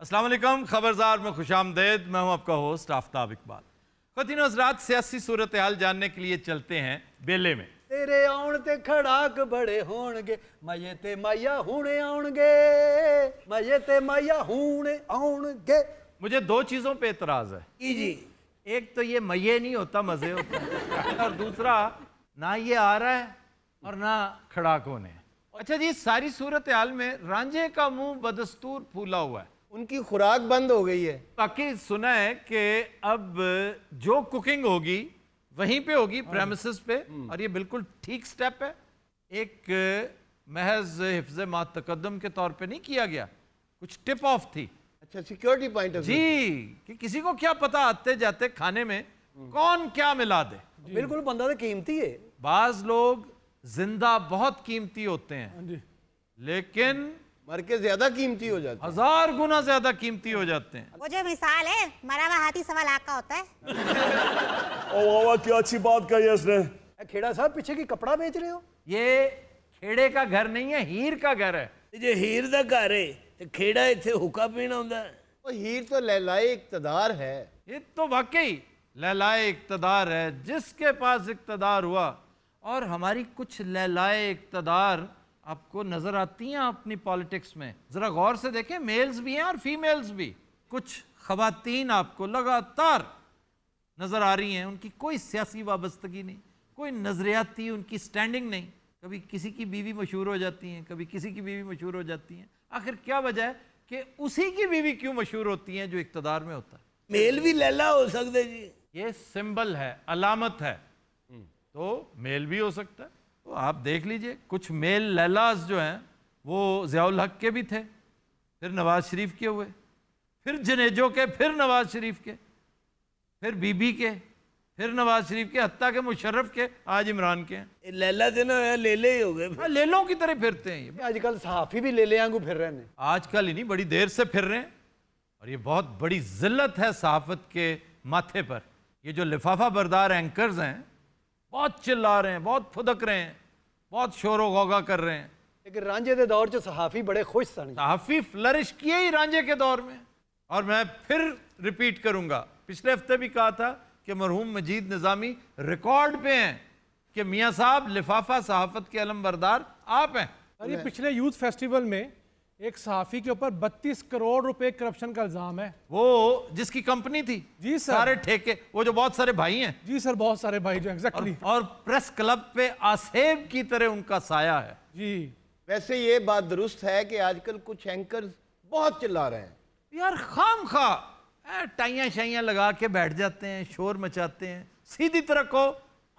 अस्सलाम वालेकुम, खबरदार में खुशामदेद। मैं हूं आपका होस्ट आफ्ताब इकबाल। ख़वातीन हज़रात, सियासी सूरत हाल जानने के लिए चलते हैं बेले में। तेरे आउण ते खड़ाक बड़े होणगे, मये ते माया हुणे आउणगे, मये ते माया हुणे आउणगे। मुझे दो चीज़ों पे एतराज़ है जी। एक तो ये मये नहीं होता, मज़े होता है, और दूसरा ना ये आ रहा है और ना खड़ाक होने। अच्छा जी, सारी सूरत हाल में रांझे का मुंह बदस्तूर फूला हुआ है। उनकी खुराक बंद हो गई है। बाकी सुना है कि अब जो कुकिंग होगी वहीं पे होगी, प्रेमिसेस पे, और ये बिल्कुल ठीक स्टेप है। एक महज हिफ्ज़ मा तक़द्दुम के तौर पे नहीं किया गया, कुछ टिप ऑफ थी। अच्छा, सिक्योरिटी पॉइंट ऑफ जी, कि किसी को क्या पता आते जाते खाने में कौन क्या मिला दे। बिल्कुल, बंदा तो कीमती है। बाज लोग जिंदा बहुत कीमती होते हैं, लेकिन मर के ज्यादा कीमती हो जाता है। 1000 गुना ज्यादा कीमती हो जाते हैं। वो जो मिसाल है, मरा हुआ हाथी सवा लाख का होता है। ओ वाह वाह, क्या अच्छी बात कही है इसने। खेड़ा साहब, पीछे की कपड़ा बेच रहे हो? ये खेड़े का घर नहीं है, हीर का घर है। जे हीर दा घर है ते खेड़ा इत्थे हुक्का पीना हुंदा है। और हीर तो लैलाए इक़्तिदार है। ये तो वाकई लैलाए इक़्तिदार है। जिसके पास इक़्तिदार हुआ, और हमारी कुछ लैलाए इक़्तिदार आपको नजर आती हैं अपनी पॉलिटिक्स में। जरा गौर से देखें, मेल्स भी हैं और फीमेल्स भी। कुछ खवातीन आपको लगातार नजर आ रही हैं, उनकी कोई सियासी वाबस्तगी नहीं, कोई नजरियाती उनकी स्टैंडिंग नहीं। कभी किसी की बीवी मशहूर हो जाती हैं, कभी किसी की बीवी मशहूर हो जाती हैं। आखिर क्या वजह है कि उसी की बीवी क्यों मशहूर होती हैं जो इक़्तिदार में होता है? मेल भी लैला हो सकदे जी। ये सिंबल है, अलामत है, तो मेल भी हो सकता है। तो आप देख लीजिए, कुछ मेल लैलास जो हैं वो ज़ियाउल हक के भी थे, फिर नवाज शरीफ के हुए, फिर जनेजो के, फिर नवाज शरीफ के, फिर बीबी के, फिर नवाज शरीफ के, हत्ता के मुशर्रफ के, आज इमरान के हैं। ये लैला ते ना लेले ही हो गए। हाँ, लेलों की तरह फिरते हैं ये। आजकल सहाफी भी ले ले आंगू फिर रहे हैं। आजकल ही नहीं, बड़ी देर से फिर रहे हैं, और ये बहुत बड़ी जिल्लत है सहाफत के माथे पर। ये जो लिफाफा बरदार एंकर्स हैं, बहुत चिल्ला रहे हैं, बहुत फुदक रहे हैं, बहुत शोर गौगा कर रहे हैं। लेकिन रांझे के दौर च सहाफी बड़े खुश सन। सहाफी फ्लरिश किए ही रांझे के दौर में। और मैं फिर रिपीट करूंगा, पिछले हफ्ते भी कहा था कि मरहूम मजीद निज़ामी रिकॉर्ड पे हैं कि मियाँ साहब लिफाफा सहाफत के अलम बरदार आप हैं। और ये पिछले यूथ फेस्टिवल में एक सहाफ़ी के ऊपर 32 करोड़ रुपए करप्शन का इल्जाम है। वो जिसकी कंपनी थी, जी सर। सारे ठेके, वो जो बहुत सारे भाई हैं। जी सर, बहुत सारे भाई जो एग्जैक्टली। और प्रेस क्लब पे आसेब की तरह उनका साया है। जी वैसे ये बात दुरुस्त है कि आजकल कुछ एंकर्स बहुत चिल्ला रहे हैं। यार खाम खा टाइयाँ शाइयाँ लगा के बैठ जाते हैं, शोर मचाते हैं। सीधी तरह को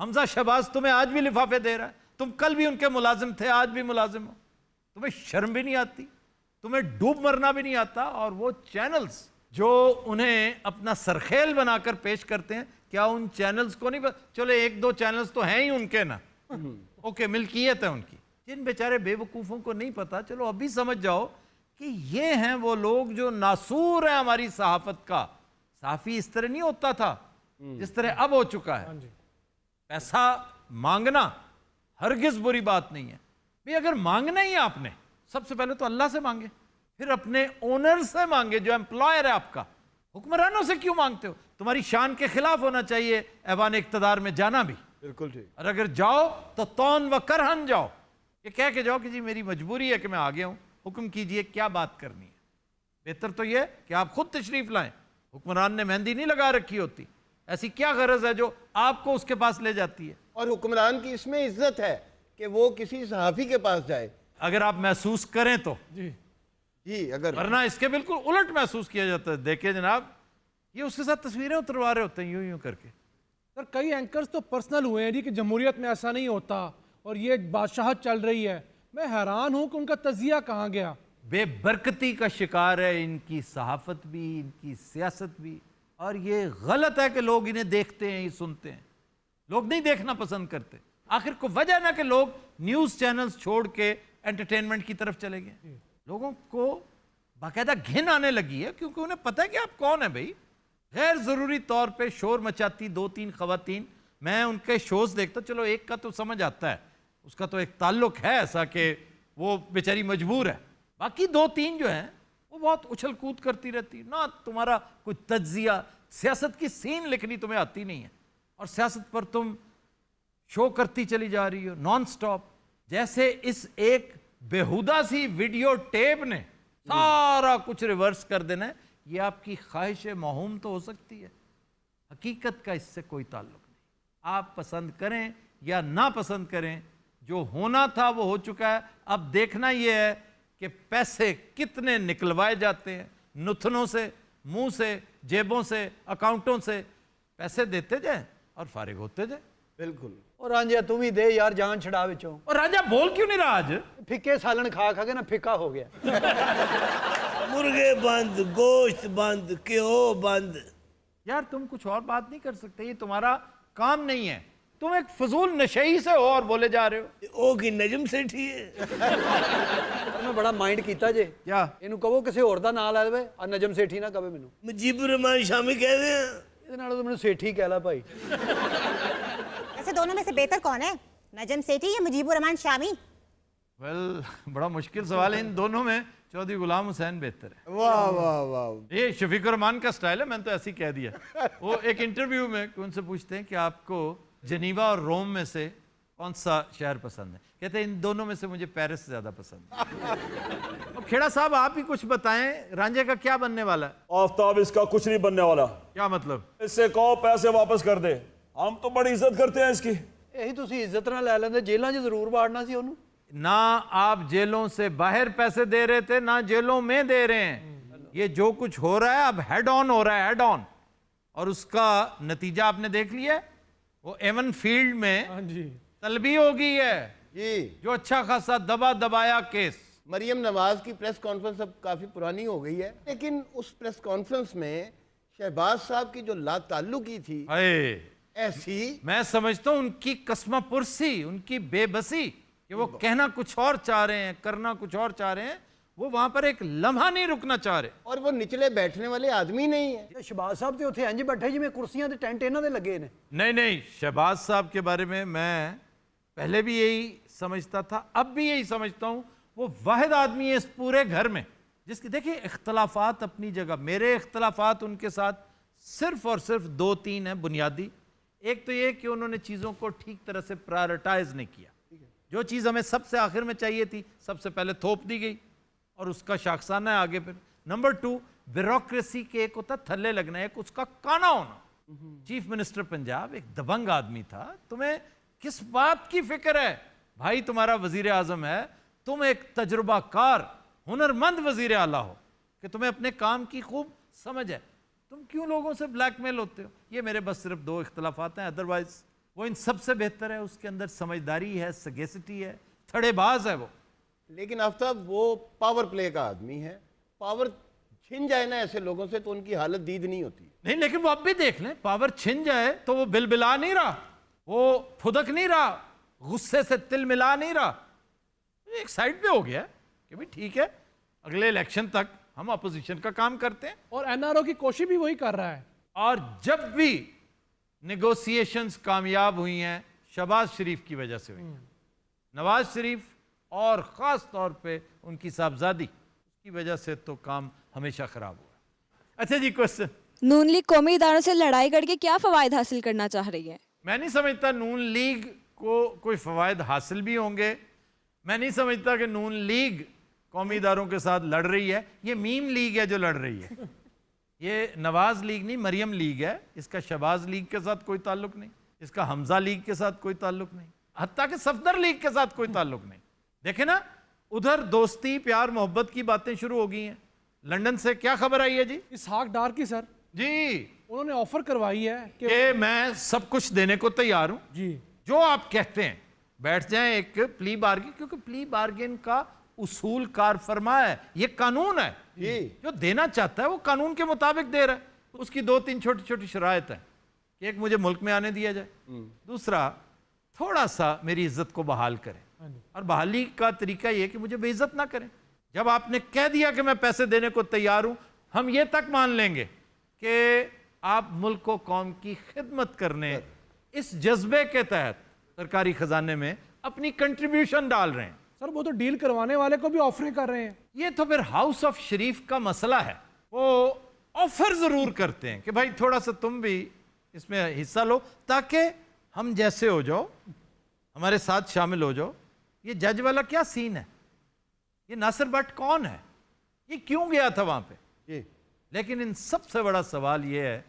हमजा शहबाज तुम्हें आज भी लिफाफे दे रहा है, तुम कल भी उनके मुलाजिम थे, आज भी मुलाजिम हो, तुम्हें शर्म भी नहीं आती, तुम्हें डूब मरना भी नहीं आता। और वो चैनल्स जो उन्हें अपना सरखेल बनाकर पेश करते हैं, क्या उन चैनल्स को नहीं चलो एक दो चैनल्स तो हैं ही उनके ना, ओके, मिल्कियत है उनकी। जिन बेचारे बेवकूफ़ों को नहीं पता, चलो अभी समझ जाओ कि ये हैं वो लोग जो नासूर हैं हमारी सहाफत का। सहाफ़ी इस तरह नहीं होता था जिस तरह अब हो चुका है। पैसा मांगना हरगिज बुरी बात नहीं है भाई। अगर मांगना ही आपने, सबसे पहले तो अल्लाह से मांगे, फिर अपने ओनर से मांगे जो एम्प्लॉयर है आपका। हुक्मरानों से क्यों मांगते हो? तुम्हारी शान के खिलाफ होना चाहिए ऐवान इक़्तिदार में जाना भी। बिल्कुल ठीक। और अगर जाओ तो तौन व करहन जाओ, ये कह के जाओ कि जी मेरी मजबूरी है कि मैं आ गया हूं, हुक्म कीजिए क्या बात करनी है। बेहतर तो यह कि आप खुद तशरीफ लाएं। हुक्मरान ने मेहंदी नहीं लगा रखी होती, ऐसी क्या गरज है जो आपको उसके पास ले जाती है? और हुक्मरान की इसमें इज्जत है कि वो किसी सहाफ़ी के पास जाए, अगर आप महसूस करें तो जी। अगर वरना इसके बिल्कुल उलट महसूस किया जाता है। देखिए जनाब, ये उसके साथ तस्वीरें उतरवा रहे होते हैं यूं यूं करके। सर, कई एंकर्स तो पर्सनल हुए हैं जी कि जमहूरियत में ऐसा नहीं होता और ये बादशाहत चल रही है। मैं हैरान हूं कि उनका तजिया कहाँ गया। बेबरकती का शिकार है इनकी सहाफत भी, इनकी सियासत भी। और ये गलत है कि लोग इन्हें देखते हैं, ये सुनते हैं। लोग नहीं देखना पसंद करते। आखिर को वजह ना कि लोग न्यूज़ चैनल्स छोड़ के एंटरटेनमेंट की तरफ चले गए। लोगों को बाकायदा घिन आने लगी है, क्योंकि उन्हें पता है कि आप कौन है भाई। गैर ज़रूरी तौर पे शोर मचाती 2-3 खवातीन, मैं उनके शोज़ देखता, चलो एक का तो समझ आता है, उसका तो एक ताल्लुक है ऐसा कि वो बेचारी मजबूर है। बाकी 2-3 जो हैं वो बहुत उछल कूद करती रहती, ना तुम्हारा कोई तज्जिया, सियासत की सीन लिखनी तुम्हें आती नहीं है, और सियासत पर तुम शो करती चली जा रही हो नॉन स्टॉप। जैसे इस एक बेहुदा सी वीडियो टेप ने सारा कुछ रिवर्स कर देना है। ये आपकी ख्वाहिश महूम तो हो सकती है, हकीकत का इससे कोई ताल्लुक नहीं। आप पसंद करें या ना पसंद करें, जो होना था वो हो चुका है। अब देखना ये है कि पैसे कितने निकलवाए जाते हैं, नुथनों से, मुंह से, जेबों से, अकाउंटों से। पैसे देते जाए और फारिग होते जाए। बिल्कुल। और रांझिया तू भी दे यार जान छड़ा विचों। और राजा बोल क्यों नहीं रहा आज? फिक्के सालन खा खा के ना फिक्का हो गया। मुर्गे बंद, गोश्त बंद, घ्यो बंद। यार तुम कुछ और बात नहीं कर सकते, ये तुम्हारा काम नहीं है। तुम एक फजूल नशई से हो और बोले जा रहे हो। ओ की नजम सेठी है। मैं बड़ा माइंड कीता जे क्या? ਇਹਨੂੰ ਕਹੋ ਕਿਸੇ ਹੋਰ ਦਾ ਨਾਂ ਲੈ ਦੇਵੇ ਆ ਨਜਮ ਸੇਠੀ ਨਾ ਕਵੇ ਮੈਨੂੰ। मुजीबुर रहमान शामी कहते हैं। ਇਹਦੇ ਨਾਲੋਂ ਤਾਂ ਮੈਨੂੰ ਸੇਠੀ ਕਹਿ ਲੈ ਭਾਈ। ऐसे दोनों में से बेहतर कौन है, नजम सेठी या मुजीबुर रहमान शामी? वेल बड़ा मुश्किल सवाल है। इन दोनों में चौधरी गुलाम हुसैन बेहतर है। वाह वाह वाह। ये शफीक रहमान का स्टाइल है, मैंने तो ऐसे ही कह दिया। वो एक इंटरव्यू में उनसे पूछते हैं कि आपको जनीवा और रोम में से कौन सा शहर पसंद है? कहते हैं इन दोनों में से मुझे पेरिस ज़्यादा पसंद है। अब खेड़ा साहब आप ही कुछ बताएं, रांझे का क्या बनने वाला है? आफ्ताब इसका कुछ नहीं बनने वाला। क्या मतलब? इससे कहो पैसे वापस कर दे, हम तो बड़ी इज्जत करते हैं इसकी। ਇਹੀ ਤੁਸੀਂ ਇੱਜ਼ਤ ਨਾਲ ਲੈ ਲੈਂਦੇ, ਜੇਲ੍ਹਾਂ 'ਚ ਜ਼ਰੂਰ ਵਾੜਨਾ ਸੀ ਉਹਨੂੰ। ना आप जेलों से बाहर पैसे दे रहे थे, ना जेलों में दे रहे हैं। ये जो कुछ हो रहा है अब हेड ऑन हो रहा है, हेड ऑन। और उसका नतीजा आपने देख लिया है। वो एवन फील्ड में हाँ जी, तलबी हो गई है, जी। जो अच्छा खासा दबा दबाया केस। मरियम नवाज की प्रेस कॉन्फ्रेंस अब काफ़ी पुरानी हो गई है, लेकिन उस प्रेस कॉन्फ्रेंस में शहबाज साहब की जो लाताल्लुकी थी, अरे ऐसी मैं समझता हूं उनकी कस्मा पुरसी, उनकी बेबसी कि वो कहना कुछ और चाह रहे हैं, करना कुछ और चाह रहे हैं। वो वहां पर एक लम्हा नहीं रुकना चाह रहे। और वो निचले बैठने वाले आदमी नहीं है। ਤੇ ਸ਼ਬਾਜ਼ ਸਾਹਿਬ ਤੇ ਉੱਥੇ ਇੰਜ ਬੈਠੇ ਜਿਵੇਂ ਕੁਰਸੀਆਂ ਤੇ ਟੈਂਟ ਇਹਨਾਂ ਦੇ ਲੱਗੇ ਨੇ। नहीं नहीं, शहबाज साहब के बारे में मैं पहले भी यही समझता था, अब भी यही समझता हूं। वो वाहिद आदमी है इस पूरे घर में जिसकी, देखिए इख्तलाफात अपनी जगह, मेरे इख्तलाफात उनके साथ सिर्फ और सिर्फ 2-3 हैं बुनियादी। एक तो ये कि उन्होंने चीज़ों को ठीक तरह से प्रायोरिटाइज नहीं किया। जो चीज़ हमें सबसे आखिर में चाहिए थी सबसे पहले थोप दी गई और उसका शाखसाना है आगे। फिर नंबर 2, ब्यूरोक्रेसी के एक होता थल्ले लगना, एक उसका काना होना। चीफ मिनिस्टर पंजाब एक दबंग आदमी था। तुम्हें किस बात की फिक्र है भाई? तुम्हारा वजीर आजम है, तुम एक तजुर्बाकार हुनरमंद वजीर आला हो कि तुम्हें अपने काम की खूब समझ है। तुम क्यों लोगों से ब्लैकमेल होते हो? ये मेरे बस सिर्फ 2 इख्तलाफात हैं, अदरवाइज वो इन सबसे बेहतर है। उसके अंदर समझदारी है, सगेसिटी है, थड़ेबाज है वो। लेकिन आफ्ताब वो पावर प्ले का आदमी है। पावर छिन जाए ना ऐसे लोगों से तो उनकी हालत दीद नहीं होती। नहीं, लेकिन वो अब भी देख लें, पावर छिन जाए तो वो बिलबिला नहीं रहा, वो फुदक नहीं रहा, गुस्से से तिल मिला नहीं रहा। एक साइड पे हो गया कि भाई ठीक है, अगले इलेक्शन तक हम अपोजिशन का काम करते हैं। और एनआरओ की कोशिश भी वही कर रहा है। और जब भी नेगोशिएशंस कामयाब हुई हैं, शहबाज शरीफ की वजह से हुई हैं। नवाज शरीफ और ख़ास तौर पे उनकी साहबजादी, उसकी वजह से तो काम हमेशा ख़राब हुआ। अच्छा जी, क्वेश्चन। नून लीग कौमी इदारों से लड़ाई करके क्या फ़वाद हासिल करना चाह रही है? मैं नहीं समझता नून लीग को कोई फ़वाद हासिल भी होंगे। मैं नहीं समझता कि नून लीग कौमी इदारों के साथ लड़ रही है। ये मीम लीग है जो लड़ रही है। ये नवाज लीग नहीं, मरियम लीग है। इसका शहबाज लीग के साथ कोई ताल्लुक नहीं, इसका हमजा लीग के साथ कोई ताल्लुक नहीं, हत्ता कि सफदर लीग के साथ कोई ताल्लुक नहीं। देखे ना, उधर दोस्ती प्यार मोहब्बत की बातें शुरू हो गई हैं। लंदन से क्या खबर आई है जी? इसहाक डार की सर, जी, उन्होंने ऑफर करवाई है कि कि मैं सब कुछ देने को तैयार हूं, जी जो आप कहते हैं। बैठ जाएं एक प्ली बार्गेन, क्योंकि प्ली बार्गेन का उसूल कार फरमा है, ये कानून है। जो देना चाहता है वो कानून के मुताबिक दे रहा है। उसकी 2-3 छोटी छोटी शराइत है कि एक, मुझे मुल्क में आने दिया जाए, दूसरा थोड़ा सा मेरी इज्जत को बहाल करें, और बहाली का तरीका ये कि मुझे बेइज्जत ना करें। जब आपने कह दिया कि मैं पैसे देने को तैयार हूं, हम ये तक मान लेंगे कि आप मुल्क को कौम की खिदमत करने इस जज्बे के तहत सरकारी खजाने में अपनी कंट्रीब्यूशन डाल रहे हैं। सर वो तो डील करवाने वाले को भी ऑफरें कर रहे हैं। ये तो फिर हाउस ऑफ शरीफ का मसला है। वो ऑफर जरूर करते हैं कि भाई थोड़ा सा तुम भी इसमें हिस्सा लो ताकि हम जैसे हो जाओ, हमारे साथ शामिल हो जाओ। ये जज वाला क्या सीन है? ये नासिर भट्ट कौन है? ये क्यों गया था वहां पे? जी लेकिन इन सबसे बड़ा सवाल ये है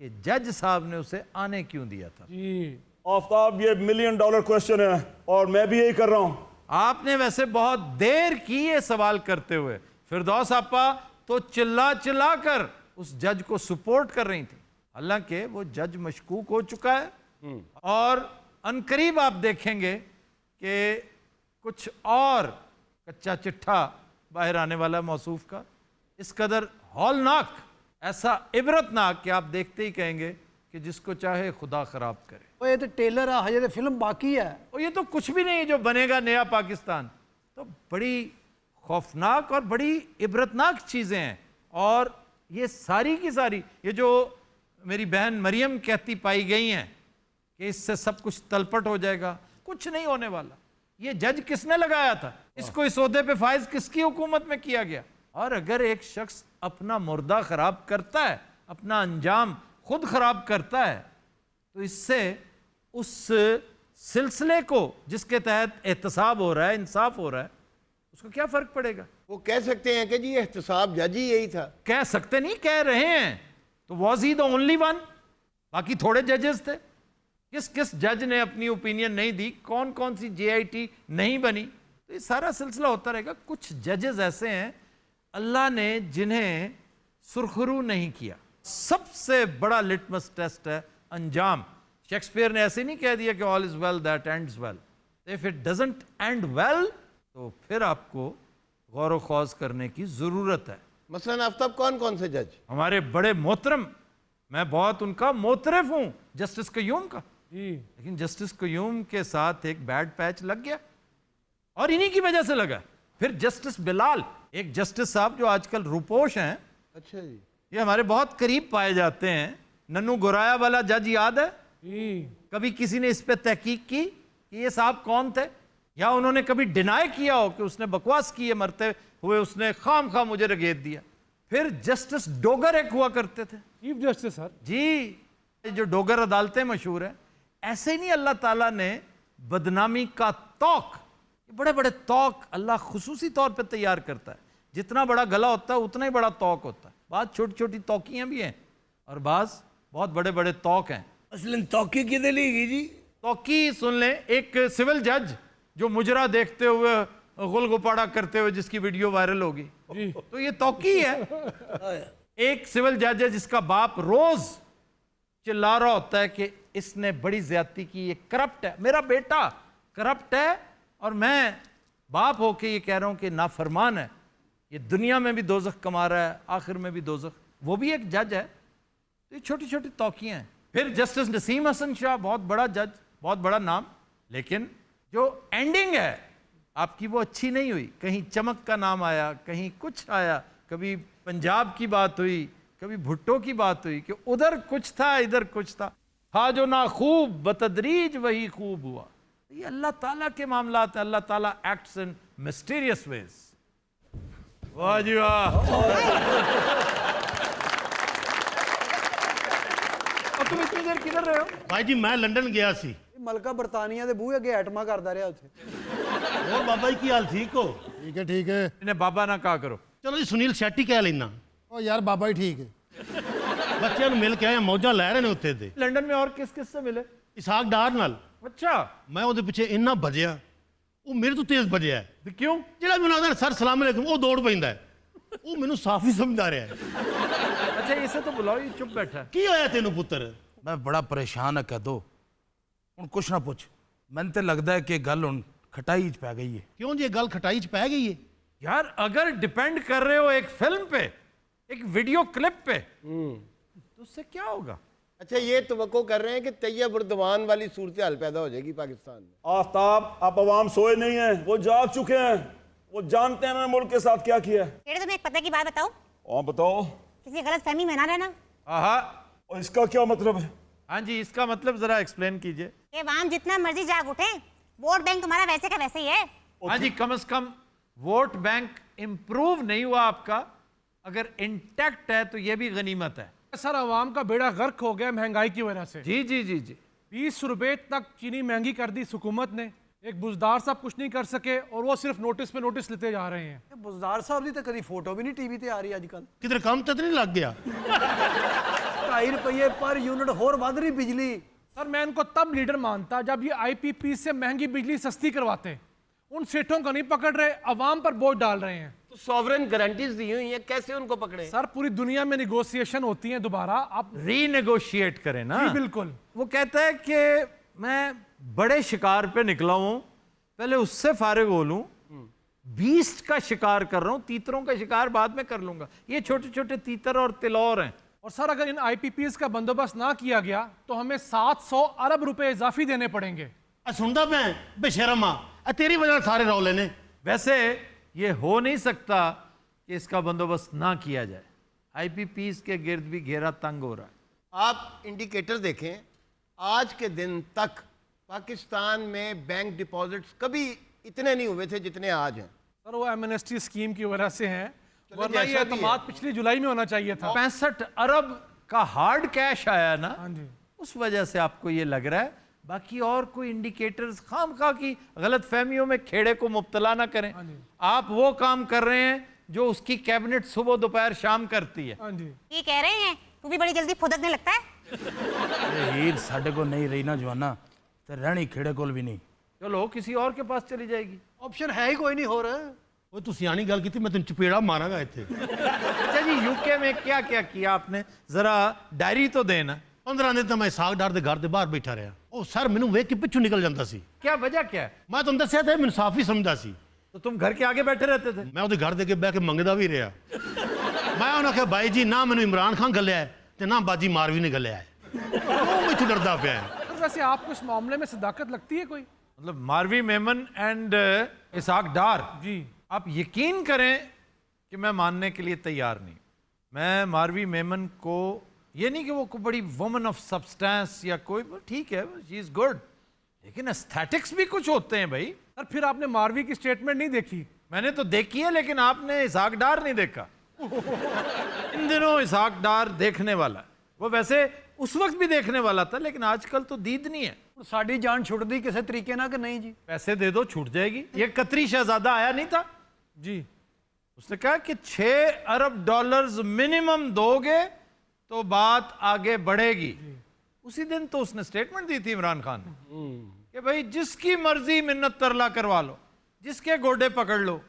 कि जज साहब ने उसे आने क्यों दिया था? जी आफ्ताब, ये $1 मिलियन क्वेश्चन है और मैं भी यही कर रहा हूं। आपने वैसे बहुत देर की ये सवाल करते हुए। फिरदौस आपा तो चिल्ला चिल्ला कर उस जज को सपोर्ट कर रही थी, हालांकि वो जज मशकूक हो चुका है और अनकरीब आप देखेंगे कि कुछ और कच्चा चिट्ठा बाहर आने वाला मौसूफ का, इस कदर हौलनाक, ऐसा इबरतनाक कि आप देखते ही कहेंगे कि जिसको चाहे खुदा खराब करे। ਉਹ ਇਹ ਤੇ ਟੇਲਰ ਆ, ਹਜੇ ਤੇ ਫਿਲਮ ਬਾਕੀ ਹੈ। और ये तो कुछ भी नहीं है जो बनेगा नया पाकिस्तान। तो बड़ी खौफनाक और बड़ी इबरतनाक चीज़ें हैं। और ये सारी की सारी, ये जो मेरी बहन मरियम कहती पाई गई हैं कि इससे सब कुछ तलपट हो जाएगा, कुछ नहीं होने वाला। ये जज किसने लगाया था? इसको इस ओहदे पे फाइज किसकी हुकूमत में किया गया? और अगर एक शख्स अपना मुर्दा खराब करता है, अपना अंजाम खुद खराब करता है, तो इससे उस सिलसिले को जिसके तहत एहतसाब हो रहा है, इंसाफ हो रहा है, उसको क्या फर्क पड़ेगा? वो कह सकते हैं कि जी एहतसाब जज ही यही था। कह सकते नहीं, कह रहे हैं। तो was he the only one? बाकी थोड़े जजेस थे। किस किस जज ने अपनी ओपिनियन नहीं दी? कौन कौन सी JIT नहीं बनी? तो ये सारा सिलसिला होता रहेगा। कुछ जजेस ऐसे हैं अल्लाह ने जिन्हें सुरखरू नहीं किया। सबसे बड़ा लिटमस टेस्ट है अंजाम। शेक्सपियर ने ऐसे नहीं कह दिया कि all is well that ends well. If it doesn't and well तो फिर आपको गौर व खौज करने की जरूरत है। मसलन आफ्ताब कौन कौन से जज? हमारे बड़े मोहतरम, मैं बहुत उनका मोतरफ हूं, जस्टिस कयूम का। जी लेकिन जस्टिस कयूम के साथ एक बैड पैच लग गया और इन्हीं की वजह से लगा। फिर जस्टिस बिलाल, एक जस्टिस साहब जो आजकल रुपोश हैं, अच्छा जी। ये हमारे बहुत करीब पाए जाते हैं। नन्नू गुराया वाला जज याद है? जी कभी किसी ने इस पे तहकीक की कि ये साहब कौन थे, या उन्होंने कभी डिनाई किया हो कि उसने बकवास की है, मरते हुए उसने खाम खा मुझे रगेत दिया। फिर जस्टिस डोगर एक हुआ करते थे चीफ जस्टिस सर। जी, जो डोगर अदालतें मशहूर है, ऐसे ही नहीं अल्लाह ताला ने बदनामी का तौक, बड़े बड़े तौक अल्लाह खुसूसी तौर पे तैयार करता है। जितना बड़ा गला होता है उतना ही बड़ा तौक होता है। बात छोटी छोटी तौकियां भी हैं और बाज बहुत बड़े बड़े तौक हैं। असलन तौकी किधर लेगी जी? तौकी सुन लें, एक सिविल जज जो मुजरा देखते हुए गुलगुपाड़ा करते हुए जिसकी वीडियो वायरल होगी, तो ये तौकी है। एक सिविल जज है जिसका बाप रोज चिल्ला रहा होता है कि इसने बड़ी ज्यादती की, ये करप्ट है, मेरा बेटा करप्ट है, और मैं बाप होके ये कह रहा हूं कि नाफरमान है, ये दुनिया में भी दोजख कमा रहा है, आखिर में भी दोजख। वो भी एक जज है। तो ये छोटी छोटी तौकियां हैं। फिर जस्टिस नसीम हसन शाह, बहुत बड़ा जज, बहुत बड़ा नाम, लेकिन जो एंडिंग है आपकी वो अच्छी नहीं हुई। कहीं चमक का नाम आया, कहीं कुछ आया, कभी पंजाब की बात हुई, कभी भुट्टो की बात हुई कि उधर कुछ था इधर कुछ था जो ना खूब बतदरीज वही खूब हुआ। ये अल्लाह ताला के मामलात हैं। अल्लाह ताला एक्ट्स इन मिस्टीरियस वेज। वाह जी वाह। और तुम इतनी देर किधर रहे हो? भाई जी मैं लंदन गया सी। ਮਲਕਾ ਬਰਤਾਨੀਆ ਦੇ ਬੂਹੇ ਅੱਗੇ ਐਟਮਾਂ ਕਰਦਾ ਰਿਹਾ ਉੱਥੇ। और बाबा जी की हाल ठीक हो? ठीक है ठीक है। इन्हें बाबा ना कहा करो। चलो जी सुनील शेट्टी कह लेना। ओ यार बाबा ही ठीक है। बच्चों ਨੂੰ ਮਿਲ ਕੇ ਆਏ, ਮੌਜਾਂ ਲੈ ਰਹੇ ਨੇ ਉੱਥੇ ਦੇ। लंदन में और किस किस से मिले? ਇਸਾਕ ਡਾਰ ਨਾਲ। अच्छा, ਮੈਂ ਉਹਦੇ ਪਿੱਛੇ ਇੰਨਾ ਭਜਿਆ, ਉਹ ਮੇਰੇ ਤੋਂ ਤੇਜ਼ ਭਜਿਆ ਹੈ। तो क्यों? ਜਿਹੜਾ ਮੈਨੂੰ ਆਖਦਾ ਸਰ ਸਲਾਮ ਅਲੈਕੁਮ, ਉਹ ਦੌੜ ਪੈਂਦਾ ਹੈ। ਉਹ ਮੈਨੂੰ ਸਾਫ਼ ਹੀ ਸਮਝ ਆ ਰਿਹਾ ਹੈ। अच्छा, इसे तो बुलाओ, ये चुप बैठा है। ਕੀ ਹੋਇਆ ਤੈਨੂੰ ਪੁੱਤਰ? मैं बड़ा परेशान है कह दो ਹੁਣ ਕੁਛ ਨਾ ਪੁੱਛ। ਮੈਨੂੰ ਤੇ ਲੱਗਦਾ ਹੈ ਕਿ ਗੱਲ ਹੁਣ ਖਟਾਈ 'ਚ ਪੈ ਗਈ ਹੈ। ਕਿਉਂ ਜੀ ਇਹ ਗੱਲ ਖਟਾਈ 'ਚ ਪੈ ਗਈ ਹੈ? यार अगर डिपेंड कर रहे हो एक फिल्म पे, एक वीडियो क्लिप पे, तो उससे क्या होगा? अच्छा, ये तवक्को कर रहे हैं कि तैयब उर्दवान वाली सूरत हाल पैदा हो जाएगी पाकिस्तान में। आफ्ताब, आप अवाम सोए नहीं हैं, वो जाग चुके हैं, वो जानते हैं मैंने मुल्क के साथ क्या किया है। बेटे तुम्हें एक पता की बात बताऊं, और बताओ। किसी गलत फहमी में ना रहना। आहा, और इसका क्या मतलब है? हाँ जी, इसका मतलब जरा एक्सप्लेन कीजिए। ये वाम जितना मर्जी जाग उठे, वोट बैंक तुम्हारा वैसे का वैसे ही है। हाँ जी, कम से कम वोट बैंक इंप्रूव नहीं हुआ आपका, अगर इंटैक्ट है तो ये भी गनीमत है। सर आवाम का बेड़ा गर्क हो गया महंगाई की वजह से। जी जी जी जी। 20 रुपए तक चीनी महंगी कर दी हुकूमत ने। एक बुजदार साहब कुछ नहीं कर सके और वो सिर्फ नोटिस पे नोटिस लेते जा रहे हैं। बुजदार साहब की तो कभी फोटो भी नहीं टीवी ते आ रही अजकल। किधर काम तो नहीं लग गया? 2.5 रुपये पर यूनिट होर वध रही बिजली। सर मैं इनको तब लीडर मानता जब ये आईपीपी से महंगी बिजली सस्ती करवाते। उन सेठों को नहीं पकड़ रहे, अवाम पर बोझ डाल रहे हैं। तो सॉवरेन गारंटीज दी हुई हैं, कैसे उनको पकड़े? सर पूरी दुनिया में निगोशिएशन होती है, दोबारा आप रीनेगोशिएट करें ना। जी बिल्कुल। वो कहता है कि मैं बड़े शिकार पे निकला हूं, पहले उससे फारिग हो लूं, बीस्ट का शिकार कर रहा हूं, तीतरों का शिकार बाद में कर लूंगा। ये छोटे छोटे तीतर और तिलौर हैं। और सर अगर इन आईपीपीएस का बंदोबस्त ना किया गया तो हमें 700 अरब रुपए इजाफी देने पड़ेंगे। सुनता मैं बेशरमा, तेरी वजह सारे रौले ने। वैसे ये हो नहीं सकता कि इसका बंदोबस्त ना किया जाए। आईपीपीस के गिर्द भी घेरा तंग हो रहा है। आप इंडिकेटर देखें, आज के दिन तक पाकिस्तान में बैंक डिपॉजिट्स कभी इतने नहीं हुए थे जितने आज हैं। सर वो एमनेस्टी स्कीम की वजह से है, वरना ये जैसा भी है। एतमाद पिछली जुलाई में होना चाहिए था। 65 अरब का हार्ड कैश आया ना, हाँ जी। उस वजह से आपको ये लग रहा है। बाकी और कोई इंडिकेटर्स खामखा की गलत फहमियों में खेड़े को मुब्तला ना करें। आप वो काम कर रहे हैं जो उसकी कैबिनेट सुबह दोपहर शाम करती है। हाँ जी। ये कह रहे हैं तू भी बड़ी जल्दी फुदकने लगता है। हीर साढ़े को नहीं रही ना जवाना, तो रहनी खेड़े कोल भी नहीं। चलो किसी और के पास चली जाएगी। ऑप्शन है ही कोई नहीं हो रहा। वो तू सियानी गल की, मैं तेन चपेड़ा मारांगा इत्थे। अच्छा जी, यूके में क्या क्या किया आपने, जरा डायरी तो देना। 15 दिन तो मैं साग डार दे घर दे बाहर बैठा रहा। ओ सर मैनू वेख के पिछू निकल जाता सी। क्या वजह क्या है? मैं तुम दसिया था मैनू साफ ही समझदा सी। तो तुम घर के आगे बैठे रहते थे? मैं उहदे घर दे के बह के मंगदा भी रहा। मैं उन्हें आख्या भाई जी ना मैनू इमरान खान गलिया है ते ना बाजी मारवी ने गलिया है। वो मैथों डरदा पिया है। सर वैसे आपको इस मामले में सदाकत लगती है कोई? मतलब मारवी मेमन एंड इसाक डार जी। आप यकीन करें कि मैं मानने के लिए तैयार नहीं। मैं मारवी मेमन को, ये नहीं कि वो कोई बड़ी वुमन ऑफ सब्सटेंस या कोई, ठीक है शी इज गुड, लेकिन एस्थेटिक्स भी कुछ होते हैं भाई। सर फिर आपने मारवी की स्टेटमेंट नहीं देखी? मैंने तो देखी है, लेकिन आपने इसाक डार नहीं देखा। इन दिनों इसाक डार देखने वाला है। वो वैसे उस वक्त भी देखने वाला था, लेकिन आजकल तो दीद नहीं है। साड़ी जान छुटती किसी तरीके ना कि नहीं जी? पैसे दे दो छूट जाएगी। ये कतरी शहजादा आया नहीं था जी। उसने कहा कि 6 अरब डॉलर्स मिनिमम दोगे तो बात आगे बढ़ेगी। उसी दिन तो उसने स्टेटमेंट दी थी इमरान खान ने कि भाई जिसकी मर्जी मिन्नत तरला करवा लो, जिसके गोडे पकड़ लो,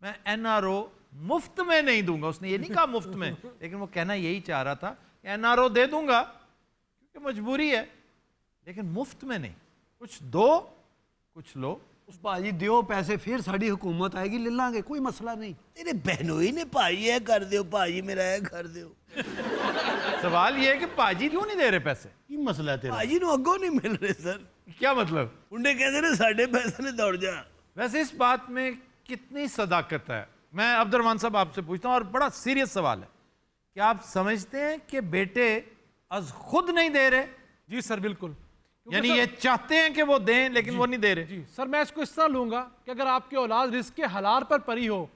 मैं एनआरओ मुफ्त में नहीं दूंगा। उसने ये नहीं कहा मुफ्त में, लेकिन वो कहना यही चाह रहा था कि एनआरओ दे दूंगा क्योंकि मजबूरी है, लेकिन मुफ्त में नहीं। कुछ दो कुछ लो। उस भाजी दियो पैसे, फिर साड़ी हुकूमत आएगी, ले लांगे, कोई मसला नहीं। तेरे बहनोई ने भाई है कर दो, भाजी मेरा है कर दो। सवाल ये है कि पाजी क्यों नहीं दे रहे पैसे? की मसला है तेरा? भाजी नु अगो नहीं मिल रहे सर। क्या मतलब? उन्हें कहते ने साढ़े पैसे ने दौड़ जा। वैसे इस बात में कितनी सदाकत है? मैं अब्दुर्रहमान साहब आपसे पूछता हूँ, और बड़ा सीरियस सवाल है, क्या आप समझते हैं कि बेटे अज खुद नहीं दे रहे? जी सर बिल्कुल। यानी ये चाहते हैं कि वो दें लेकिन वो नहीं दे रहे? जी सर मैं इसको इस तरह लूंगा कि अगर आपकी औलाद रिस्क के हलाल पर पली हो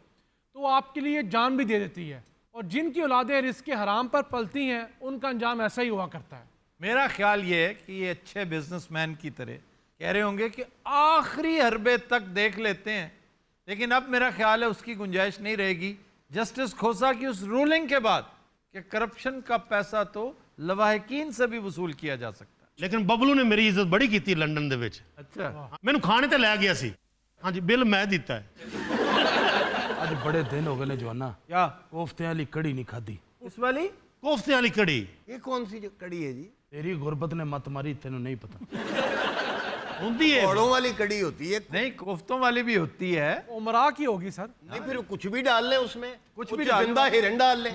तो वो आपके लिए जान भी दे देती है, और जिनकी औलादें रिस्क के हराम पर पलती हैं उनका अंजाम ऐसा ही हुआ करता है। मेरा ख्याल ये है कि ये अच्छे बिजनेसमैन की तरह कह रहे होंगे कि आखिरी हरबे तक देख लेते हैं, लेकिन अब मेरा ख्याल है उसकी गुंजाइश नहीं रहेगी जस्टिस खोसा की उस रूलिंग के बाद कि करप्शन का पैसा तो लवाहकीन से भी वसूल किया जा सकता है। लेकिन बबलू ने मेरी इज्जत बड़ी की लंडन दे विच। अच्छा, मैनू खाने ते लै गया सी। हाँ जी, बिल मैं दिता है। आज बड़े दिन हो गए ने जवाना, क्या कोफ्ते वाली कड़ी नहीं खाधी। इस वाली कोफ्ते वाली कड़ी। ये कौन सी जो कड़ी है जी? तेरी गुरबत ने मत मारी, तेनू नहीं पता। होंदी है पौड़ों वाली कड़ी होती है। नहीं, कोफ्तों वाली भी होती है। उमरा की होगी सर। नहीं, फिर कुछ भी डाल लें उसमें, कुछ भी डाल जिंदा हिरन डाल लें।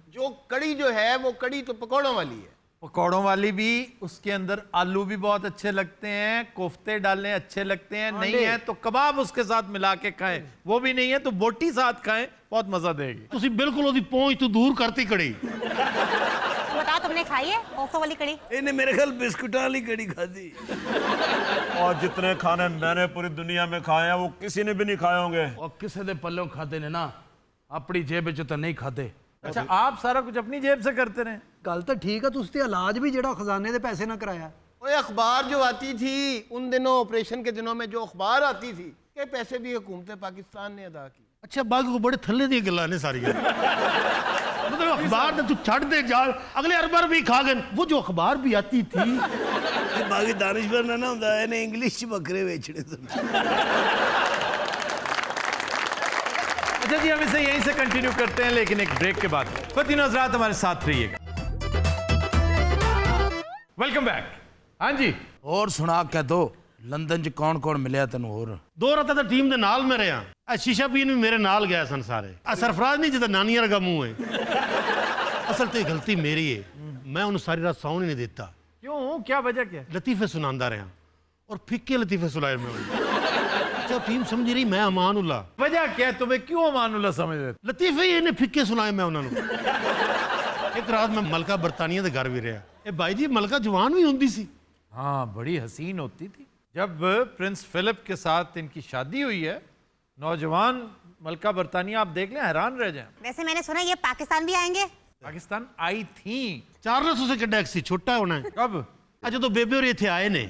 जो कड़ी जो है वो कड़ी तो पकौड़ों वाली है। पकौड़ों वाली भी, उसके अंदर आलू भी बहुत अच्छे लगते हैं, कोफ्ते डालने अच्छे लगते हैं। नहीं है तो कबाब उसके साथ मिला के खाएं, वो भी नहीं है तो बोटी साथ खाएं, बहुत मजा देगी। तुसी बिल्कुल ओदी पहुंच तो दूर करती कड़ी। बताओ तुमने खाई है कोफ्तों वाली कड़ी? ਇਹਨੇ ਮੇਰੇ ਖਿਆਲ ਬਿਸਕੁਟਾਂ ਵਾਲੀ ਕੜੀ ਖਾਧੀ। और जितने खाने मैंने पूरी दुनिया में खाए हैं वो किसी ने भी नहीं खाए होंगे। और किसी दे पल्लों खाते ने ना अपनी जेब विच तो नहीं खाते। अच्छा आप सारा कुछ अपनी जेब से करते रहे? ਗੱਲ ਤਾਂ ਠੀਕ ਆ, ਤੁਸੀਂ ਤੇ ਇਲਾਜ ਵੀ ਜਿਹੜਾ ਖਜ਼ਾਨੇ ਦੇ ਪੈਸੇ ਨਾਲ ਕਰਾਇਆ। वो अखबार जो आती थी उन दिनों, ऑपरेशन के दिनों में जो अखबार आती थी, के पैसे भी हुकूमत पाकिस्तान ने अदा की। अच्छा बाकी को बड़े थल्ले दी गल्लां ने सारियां मतलब अखबार तो तू छड़ दे जा, अगले अरबर भी खा गए। वो जो अखबार भी आती थी ਇਹ ਬਾਕੀ ਦਾਨਿਸ਼ਵਰ ਨਾ ਹੁੰਦਾ, ਇਹਨੇ ਇੰਗਲਿਸ਼ ਚ ਬੱਕਰੇ ਵੇਚਣੇ ਤੁਹਾਨੂੰ। अच्छा जी हम इसे यहीं से कंटिन्यू करते हैं लेकिन एक ब्रेक के बाद। ख्वातीन हज़रात हमारे साथ रहिएगा। Welcome back. हाँ जी और सुना कह दो लंदन च कौन कौन मिलया तेन होर? 2 रातां ਤਾਂ ਟੀਮ ਦੇ ਨਾਲ ਮੈਂ ਰਿਹਾ। ਆ ਸ਼ੀਸ਼ਾ ਪੀਣ ਵੀ ਮੇਰੇ ਨਾਲ ਗਏ ਸਨ ਸਾਰੇ। ਆ ਸਰਫਰਾਜ਼ ਨਹੀਂ ਜਿਹਦਾ ਨਾਨੀ ਵਰਗਾ ਮੂੰਹ ਹੈ। ਅਸਲ ਤੇ ਗਲਤੀ ਮੇਰੀ ਹੈ, ਮੈਂ ਉਹਨੂੰ ਸਾਰੀ ਰਾਤ ਸੌਣ ਹੀ ਨਹੀਂ ਦਿੱਤਾ। क्यों, क्या वजह क्या? ਲਤੀਫੇ ਸੁਣਾਉਂਦਾ ਰਿਹਾ और ਫਿੱਕੇ ਲਤੀਫੇ ਸੁਣਾਏ ਮੈਂ ਉਹਨੂੰ। अच्छा टीम समझ रही मैं अमानुल्ला। वजह क्या है, तुम्हें क्यों अमानुल्ला समझ रहे? लतीफे ही इन्हें फिक्के सुनाए मैं उन्होंने। एक रात मैं मलका बरतानिया के घर भी रहा। ये भाई जी मलका जवान भी होंदी सी। हाँ बड़ी हसीन होती थी। जब प्रिंस फिलिप के साथ इनकी शादी हुई है, नौजवान मलका बरतानिया आप देख लें हैरान रह जाएं। वैसे मैंने सुना ये पाकिस्तान भी आएंगे। पाकिस्तान आई थी। चार्लस उसे कड्डा एक सी छोटा होना है। कब? अच्छा तो बेबे और ये थे आए ने।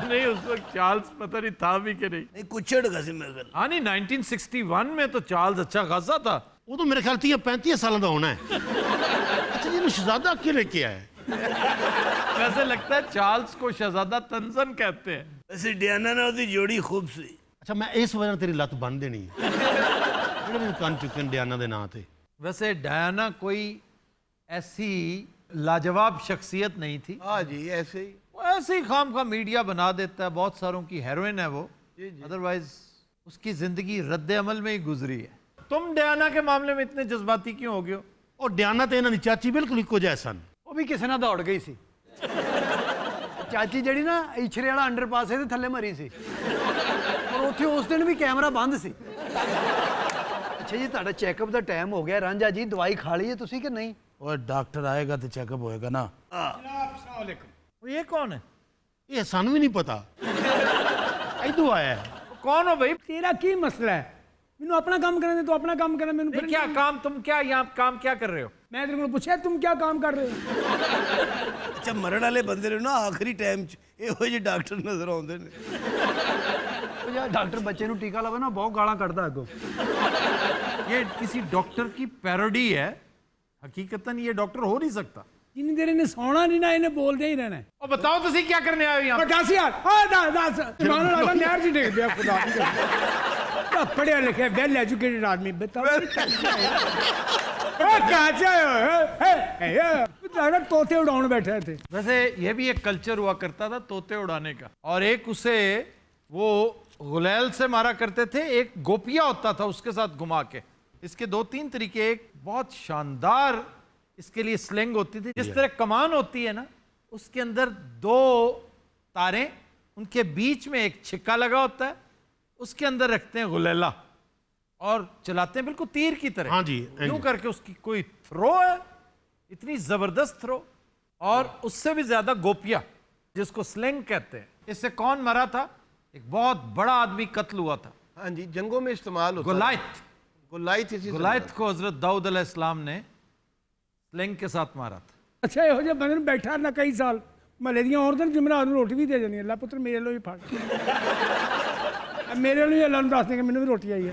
नहीं उस वक्त चार्ल्स पता नहीं था भी कि नहीं। ਨਹੀਂ ਕੁਛੜ ਸੀ ਮੇਰੇ ਖਿਆਲ। हाँ नहीं 1961 में तो चार्ल्स अच्छा खासा था। वो तो मेरे ख्याल 30-35 साल का होना है। अच्छा जी शहजादा क्यों लेके आया? वैसे लगता है चार्ल्स को शहजादा तंजन कहते हैं। ਵੈਸੇ ਡਿਆਨਾ ਨਾਲ ਉਹਦੀ ਜੋੜੀ ਖੂਬ ਸੀ। अच्छा मैं इस वजह तेरी लत बन देनी है ਜਿਹੜੇ ਵੀ ਕੰਨ ਚੁੱਕੇ ਨੇ ਡਿਆਨਾ ਦੇ ਨਾਂ ਤੇ। वैसे डायना कोई ऐसी लाजवाब शख्सियत नहीं थी। हाँ जी ऐसे ही। वो ऐसे ही खाम खा मीडिया बना देता है, बहुत सारों की हेरोइन है वो। अदरवाइज उसकी जिंदगी रद्द अमल में ही गुजरी है। तुम डयाना के मामले में इतने जज्बाती क्यों हो गए हो? और ਡਿਆਨਾ ਤੇ ਇਹਨਾਂ ਦੀ ਚਾਚੀ ਬਿਲਕੁਲ ਇੱਕੋ ਜਿਹੇ ਸਨ। ਉਹ ਵੀ ਕਿਸੇ ਨਾਲ ਦੌੜ ਗਈ ਸੀ। ਚਾਚੀ ਜਿਹੜੀ ਨਾ ਇਛਰੇ ਵਾਲਾ ਅੰਡਰਪਾਸ ਦੇ ਥੱਲੇ ਮਰੀ ਸੀ ਔਰ ਉੱਥੇ ਉਸ ਦਿਨ ਵੀ ਕੈਮਰਾ ਬੰਦ ਸੀ। ਅੱਛਾ ਜੀ ਤੁਹਾਡਾ ਚੈੱਕਅਪ ਦਾ ਟਾਈਮ ਹੋ ਗਿਆ ਰਾਂਝਾ ਜੀ, ਦਵਾਈ ਖਾ ਲਈ ਹੈ ਤੁਸੀਂ ਕਿ ਨਹੀਂ? और डॉक्टर आएगा तो चेकअप होएगा ना। ये कौन है? ये ਸਾਨੂੰ ਵੀ ਨਹੀਂ ਪਤਾ। ਇਦੋਂ ਆਇਆ ਹੈ। कौन हो भाई? तेरा की मसला है? मैनू अपना काम करने दे, तो अपना काम करना। मैनू नहीं, क्या काम, तुम क्या यहाँ काम क्या कर रहे हो? मैं तेरे को पूछा तुम क्या काम कर रहे हो? ਅੱਛਾ ਮਰਨ ਵਾਲੇ ਬੰਦੇ ਨੂੰ ਨਾ ਆਖਰੀ ਟਾਈਮ 'ਚ ਇਹੋ ਜਿਹੇ ਡਾਕਟਰ ਨਜ਼ਰ ਆਉਂਦੇ ਨੇ। ਉਹ ਜਿਹੜਾ ਡਾਕਟਰ ਬੱਚੇ ਨੂੰ ਟੀਕਾ ਲਾਵੇ ਨਾ ਬਹੁਤ ਗਾਲਾਂ ਕੱਢਦਾ ਅੱਗੋਂ। ये किसी डॉक्टर की पैरोडी है, हकीकतन ये डॉक्टर हो नहीं सकता। जिन्नी देर इन्हें सोना नहीं ना, इन्हें बोलते ही रहना है। और बताओ तुसी क्या करने आए हो यहाँ? 10 यार दस मानो लगा नहर जी देख दिया खुदा क्या पढ़िया लिखे वेल एजुकेटेड आदमी बताओ तोते उड़ाने बैठे थे। वैसे ये भी एक कल्चर हुआ करता था तोते उड़ाने का, और एक उसे वो गुलैल से मारा करते थे, एक गोपिया होता था उसके साथ घुमा के। इसके 2-3 तरीके। एक बहुत शानदार इसके लिए स्लैंग होती थी, जिस तरह कमान होती है ना, उसके अंदर 2 तारें, उनके बीच में एक छिक्का लगा होता है, उसके अंदर रखते हैं गुलैला और चलाते हैं बिल्कुल तीर की तरह। हाँ जी, यूं करके उसकी कोई थ्रो है, इतनी जबरदस्त थ्रो, और उससे भी ज्यादा गोपिया जिसको स्लैंग कहते हैं। इससे कौन मरा था? एक बहुत बड़ा आदमी कत्ल हुआ था। हाँ जी जंगों में इस्तेमाल होता है। गुलायत। गुलायत इसी से गुलायत को हजरत दाऊद अलैहिस्सलाम ने स्लैंग के साथ मारा था। अच्छा ਇਹੋ ਜਿਹੇ ਬੰਦੇ ਨੂੰ ਬੈਠਾ ਨਾ ਕਈ ਸਾਲ ਮਹੱਲੇ ਦੀਆਂ ਔਰਤਾਂ ਜਿਮਰਾਤ ਨੂੰ ਰੋਟੀ ਵੀ ਦੇ ਦੇਣੀ। ਅੱਲਾ ਪੁੱਤਰ ਮੇਰੇ ਲਈ ਫੜ ਮੇਰੇ ਲਈ ਅੱਲਾ ਨੂੰ ਦੱਸ ਦੇ ਕਿ ਮੈਨੂੰ ਵੀ ਰੋਟੀ ਆਈ ਹੈ।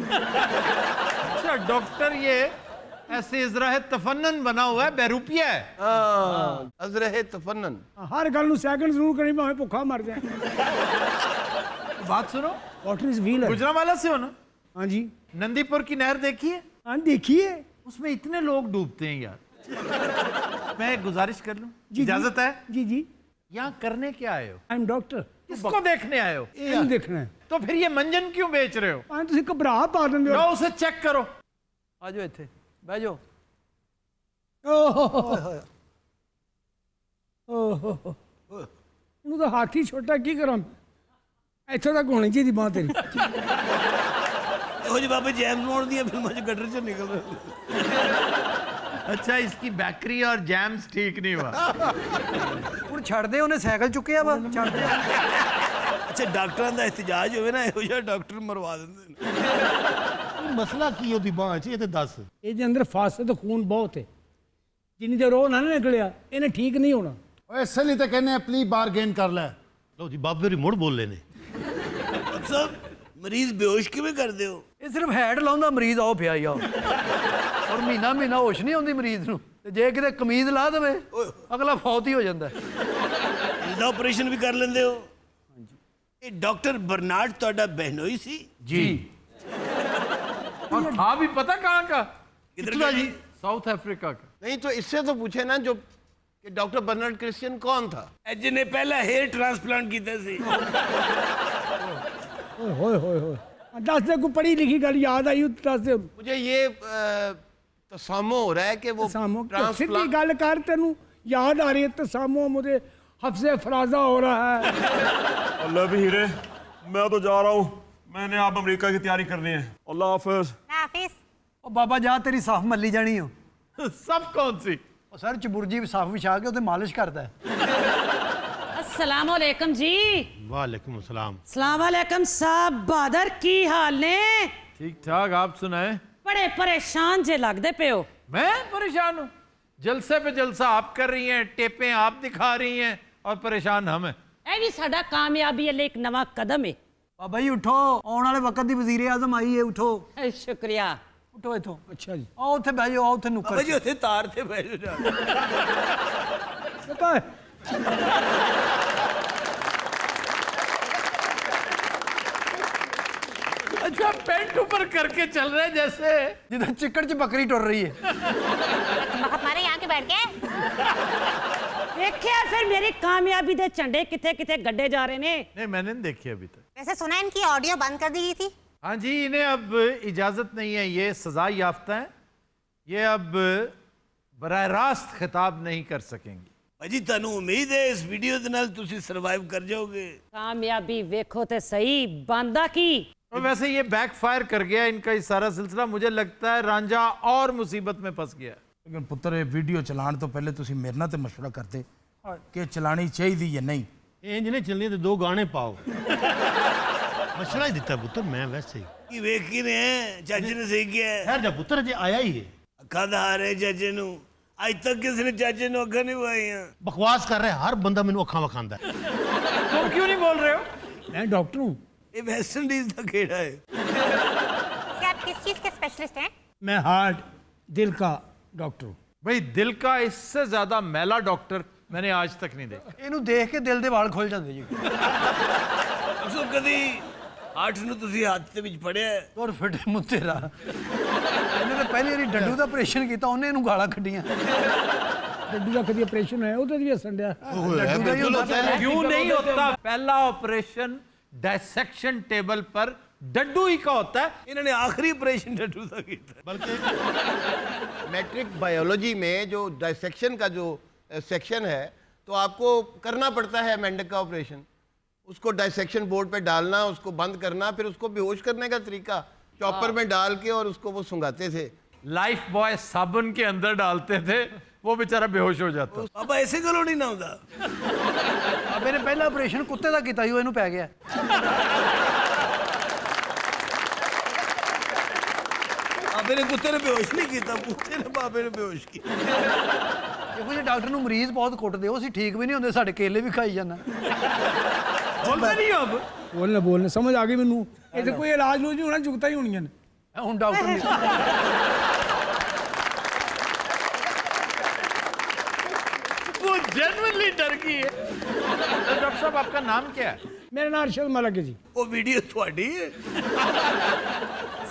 अच्छा डॉक्टर ये ऐसे इजराह तफन्नन बना हुआ है, बहरूपिया है। हाँ अजरह तफन्नन। ਹਰ ਗੱਲ ਨੂੰ ਸੈਕਿੰਡ ਜ਼ਰੂਰ ਕਰੀ ਭਾਵੇਂ ਭੁੱਖਾ ਮਰ ਜਾਏ। बात सुनो, वाटर इज व्हील। गुजरांवाला से हो ना? हाँ जी नंदीपुर की नहर देखी है? हाँ देखिए। उसमें इतने लोग डूबते हैं यार। मैं एक गुजारिश कर लूं? जी इजाजत है? जी जी। यहाँ करने क्या आए हो? I am doctor. किसको देखने आए हो? ਇਹਨੂੰ ਦੇਖਣਾ ਹੈ। तो फिर ये मंजन क्यों बेच रहे हो? हाँ ਤੁਸੀਂ ਘਬਰਾ ਪਾ ਦਿੰਦੇ लो ਹੋ। उसे चेक करो। ਆ ਜਾਓ ਇੱਥੇ ਬਹਿ ਜਾਓ। ਉਹਨੂੰ ਤਾਂ ਹਾਥੀ ਛੋਟਾ ਕੀ ਕਰਾਂ? ਇੱਥੋਂ ਤੱਕ ਹੋਣੀ ਚਾਹੀਦੀ ਬਾਂਹ ਤੇਰੀ। ਇਹੋ ਜਿਹੇ ਬਾਬੇ ਜੇਮਸ ਬੌਂਡ ਦੀਆਂ ਫਿਲਮਾਂ 'ਚ ਗੱਡਰ 'ਚੋਂ ਨਿਕਲ ਰਹੇ। अच्छा इसकी बैकरी और जैम्स ठीक नहीं हुआ। ਹੁਣ ਛੱਡ ਦੇ ਉਹਨੇ ਸਾਈਕਲ ਚੁੱਕਿਆ ਵਾ ਛੱਡ ਦੇ ਅੱਛਾ ਡਾਕਟਰਾਂ ਦਾ ਇhtਜਾਜ ਹੋਵੇ ਨਾ ਇਹੋ ਜਿਹਾ ਡਾਕਟਰ ਮਰਵਾ ਦਿੰਦੇ ਨੇ ਮਸਲਾ ਕੀ ਉਹਦੀ ਬਾਂਹ 'ਚ ਇਹ ਤੇ ਦੱਸ। ਇਹਦੇ ਅੰਦਰ ਫਾਸਦ ਖੂਨ ਬਹੁਤ ਹੈ, ਜਿੰਨੀ ਦੇਰ ਉਹ ਨਾ ਨਿਕਲਿਆ ਇਹਨੇ ਠੀਕ ਨਹੀਂ ਹੋਣਾ। ਇਸੇ ਲਈ ਤਾਂ ਕਹਿੰਦੇ ਆ ਪਲੀਜ਼ ਬਾਰਗੇਨ ਕਰ ਲੈ। ਲਓ ਜੀ ਬਾਬੇ ਹੋਰੀ ਮੁੜ ਬੋਲੇ ਨੇ। ਡਾਕਟਰ ਸਾਹਿਬ ਮਰੀਜ਼ ਬੇਹੋਸ਼ ਕਿਵੇਂ ਕਰਦੇ ਹੋ? ਇਹ ਸਿਰਫ ਹੈਡ ਲਾਉਂਦਾ ਮਰੀਜ਼ ਆਓ ਪਿਆ ਹੀ ਆ ਔਰ ਮਹੀਨਾ ਮਹੀਨਾ ਹੋਸ਼ ਨਹੀਂ ਆਉਂਦੀ ਮਰੀਜ਼ ਨੂੰ ਤੇ ਜੇ ਕਿਤੇ ਕਮੀਜ਼ ਲਾ ਦੇਵੇ ਅਗਲਾ ਫੌਤ ਹੀ ਹੋ ਜਾਂਦਾ। ਇਹਦਾ ਆਪਰੇਸ਼ਨ ਵੀ ਕਰ ਲੈਂਦੇ ਹੋ? ਇਹ ਡਾਕਟਰ ਬਰਨਾਰਡ ਤੁਹਾਡਾ ਬਹਿਨੋਈ ਸੀ? जी और था भी पता कहाँ का? किधर का जी? साउथ अफ्रीका का। नहीं तो इससे तो पूछे ना जो कि डॉक्टर बर्नार्ड क्रिश्चियन कौन था? ਇਹ ਜਿਹਨੇ ਪਹਿਲਾ हेयर ट्रांसप्लांट ਕੀਤਾ ਸੀ। ਓਏ ਹੋਏ ਹੋਏ ਹੋਏ ਦੱਸ ਦੇ ਕੋਈ ਪੜ੍ਹੀ ਲਿਖੀ ਗੱਲ ਯਾਦ ਆਈ ਦੱਸ ਦੇ। मुझे ये तसामो हो रहा है कि वो ਸਾਮੋ ਸਿੱਧੀ ट्रांसप्लांट ਗੱਲ ਕਰ, ਤੈਨੂੰ ਯਾਦ ਆ ਰਹੀ ਹੈ ਤੇ ਸਾਮੋ ਮੁझे हफ्से फराजा हो रहा है। अल्लाह भी हीरे, मैं तो जा रहा हूँ, मैंने आप अमेरिका की तैयारी करनी है। अल्लाह हाफिज। हाफिज। ਉਹ ਬਾਬਾ ਜਾ ਤੇਰੀ ਸਾਫ ਮੱਲੀ ਜਾਣੀ ਹੋ। सब कौन सी? ਉਹ ਸਰ ਚਬੁਰਜੀ ਸਾਫ ਵਿਛਾ ਕੇ ਉਹਦੇ ਮਾਲਿਸ਼ ਕਰਦਾ ਹੈ। अस्सलाम वालेकुम जी। वालेकुम अस्सलाम। सलाम वालेकुम साहब, बहादुर की हाल ने? ठीक ठाक, आप सुनाए? बड़े परेशान जे लगदे पे हो। मैं परेशान हूँ? जलसे पे जलसा आप कर रही हैं, टेपें आप दिखा रही हैं और परेशान हम हैं। ਇਹ ਵੀ ਸਾਡਾ ਕਾਮਯਾਬੀ ਲਈ ਇੱਕ ਨਵਾਂ ਕਦਮ ਹੈ। ਬਾਬਾ ਜੀ ਉਠੋ, ਆਉਣ ਵਾਲੇ ਵਕਤ ਦੀ ਵਜ਼ੀਰ ਆਜ਼ਮ ਆਈ ਹੈ, ਉਠੋ ਸ਼ੁਕਰੀਆ। ਉਠੋ ਇੱਥੋਂ। अच्छा जी ਆਓ ਉੱਥੇ ਬਹਿ ਜਾਓ, ਆਓ ਉੱਥੇ ਬਾਬਾ ਨੁੱਕਰ ਜੀ ਉੱਥੇ ਤਾਰ ਤੇ ਬਹਿ ਜਾਓ। पता है अच्छा पेंट ऊपर करके चल रहे हैं जैसे। ਜਿੱਦਾਂ ਚਿੱਕੜ 'ਚ ਬੱਕਰੀ ਟੁਰ ਰਹੀ ਹੈ। मखत मारे यहाँ के बैठ के। ਦੇਖਿਆ ਫਿਰ ਮੇਰੀ ਕਾਮਯਾਬੀ ਦੇ ਝੰਡੇ ਕਿੱਥੇ ਕਿੱਥੇ ਗੱਡੇ ਜਾ ਰਹੇ ਨੇ। नहीं मैंने नहीं देखी अभी तक। वैसे सुना है इनकी ऑडियो बंद कर दी गई थी। हाँ जी, इन्हें अब इजाज़त नहीं है, ये सजा याफ्ता है, ये अब बराह रास्त खिताब नहीं कर सकेंगी। ਭਾਜੀ ਤੁਹਾਨੂੰ ਉਮੀਦ ਹੈ ਇਸ ਵੀਡੀਓ ਦੇ ਨਾਲ ਤੁਸੀਂ ਸਰਵਾਈਵ ਕਰ ਜਾਓਗੇ? ਕਾਮਯਾਬੀ ਵੇਖੋ ਤੇ ਸਹੀ, ਬੰਦਾ ਕੀ। और वैसे ये बैकफायर कर गया इनका ये सारा सिलसिला। मुझे लगता है रांझा और मुसीबत में फंस गया। ਲੇਕਿਨ ਪੁੱਤਰ ਇਹ ਵੀਡੀਓ ਚਲਾਉਣ ਤੋਂ ਪਹਿਲੇ ਤੁਸੀਂ ਮੇਰੇ ਨਾਲ ਤੇ ਮਸ਼ਵਰਾ ਕਰਦੇ ਕਿ ਚਲਾਣੀ ਚਾਹੀਦੀ ਜਾਂ ਨਹੀਂ। ਇੰਜ ਨੇ ਚੱਲਣੀ ਤੇ ਦੋ ਗਾਣੇ ਪਾਓ। ਮਸ਼ਵਰਾ ਹੀ ਦਿੱਤਾ ਪੁੱਤਰ ਮੈਂ ਵੈਸੇ ਹੀ। ਕੀ ਵੇਖ ਕੇ ਨੇ ਜੱਜ ਨੇ ਸਹੀ ਕਿਹਾ? ਖੈਰ ਜਾ ਪੁੱਤਰ ਅਜੇ ਆਇਆ ਹੀ ਹੈ। ਅੱਖਾਂ ਦਾ ਹਾਰੇ ਜੱਜ ਨੂੰ, ਅੱਜ ਤੱਕ ਕਿਸੇ ਨੇ ਜੱਜ ਨੂੰ ਅੱਖਾਂ ਨਹੀਂ ਵਾਈਆਂ। ਬਕਵਾਸ ਕਰ ਰਿਹਾ ਹਰ ਬੰਦਾ ਮੈਨੂੰ ਅੱਖਾਂ ਵਿਖਾਉਂਦਾ ਹੈ। तुम क्यों नहीं बोल रहे हो? मैं डॉक्टर हूँ। ਇਹ ਵੈਸਟ ਇੰਡੀਜ਼ ਦਾ ਖੇੜਾ ਹੈ। वैसे आप किस चीज़ के स्पेशलिस्ट हैं? मैं हार्ट दिल का डॉक्टर हूँ। भाई दिल का इससे ज्यादा मैला डॉक्टर मैंने आज तक नहीं देखा। ਇਹਨੂੰ ਦੇਖ ਕੇ ਦਿਲ ਦੇ ਵਾਲ ਖੁੱਲ ਜਾਂਦੇ ਜੀ। ਅਕਸਰ ਕਦੀ ਹਾਰਟ ਨੂੰ ਤੁਸੀਂ ਹੱਥ ਦੇ ਵਿੱਚ ਫੜਿਆ ਹੈ? ਔਰ ਫਿੱਟ ਮੂੰਹ ਤੇਰਾ। ਇਹਨੇ ਤਾਂ ਪਹਿਲੀ ਵਾਰੀ ਡੱਡੂ ਦਾ ਆਪਰੇਸ਼ਨ ਕੀਤਾ, ਉਹਨੇ ਇਹਨੂੰ ਗਾਲਾਂ ਕੱਢੀਆਂ। डड्डू का कभी ऑपरेशन है उधर भी हसन दिया। ਡੱਡੂ ਦਾ ਹੀ ਹੁੰਦਾ ਹੈ। क्यों नहीं होता? पहला ऑपरेशन डायसेक्शन टेबल पर डड्डू ही का होता है। ਇਹਨਾਂ ਨੇ ਆਖਰੀ ਆਪਰੇਸ਼ਨ ਡੱਡੂ ਦਾ ਕੀਤਾ। बल्कि मैट्रिक बायोलॉजी में जो डायसेक्शन का जो सेक्शन है तो आपको करना पड़ता है मेंढक का ऑपरेशन। उसको डायसेक्शन बोर्ड पे डालना, उसको बंद करना, फिर उसको बेहोश करने का तरीका चॉपर में डाल के और उसको वो सुंगाते थे। लाइफ बॉय साबुन के अंदर डालते थे, वो बेचारा बेहोश हो जाता। ਬਾਬਾ ਇਸੇ ਗੱਲੋਂ ਨਹੀਂ ਨਾ ਹੁੰਦਾ। ਅਬੇ ਨੇ ਪਹਿਲਾ ਆਪਰੇਸ਼ਨ ਕੁੱਤੇ ਦਾ ਕੀਤਾ ਸੀ, ਉਹ ਇਹਨੂੰ ਪੈ ਗਿਆ। ਬਾਬੇ ਨੇ ਕੁੱਤੇ ਨੇ ਬੇਹੋਸ਼ ਨਹੀਂ ਕੀਤਾ, ਕੁੱਤੇ ਨੇ ਬਾਬੇ ਨੂੰ ਬੇਹੋਸ਼ ਕੀਤਾ। ਇਹੋ ਜਿਹੇ ਡਾਕਟਰ ਨੂੰ ਮਰੀਜ਼ ਬਹੁਤ ਕੁੱਟਦੇ, ਉਹ ਅਸੀਂ ਠੀਕ ਵੀ ਨਹੀਂ ਹੁੰਦੇ, ਸਾਡੇ ਕੇਲੇ ਵੀ ਖਾਈ ਜਾਂਦਾ। बोलते नहीं हो अब? बोलने बोलने समझ आ गई मैनू। ये कोई इलाज लूज नहीं होना, जुगता ही होनी है। ਹੁਣ ਡਾਕਟਰ ਨੇ वो जेन्युइनली डर गई है। तो डॉक्टर साहब आपका नाम क्या है? मेरा नाम अरशद मलिक है जी। ਉਹ ਵੀਡੀਓ ਤੁਹਾਡੀ ਹੈ?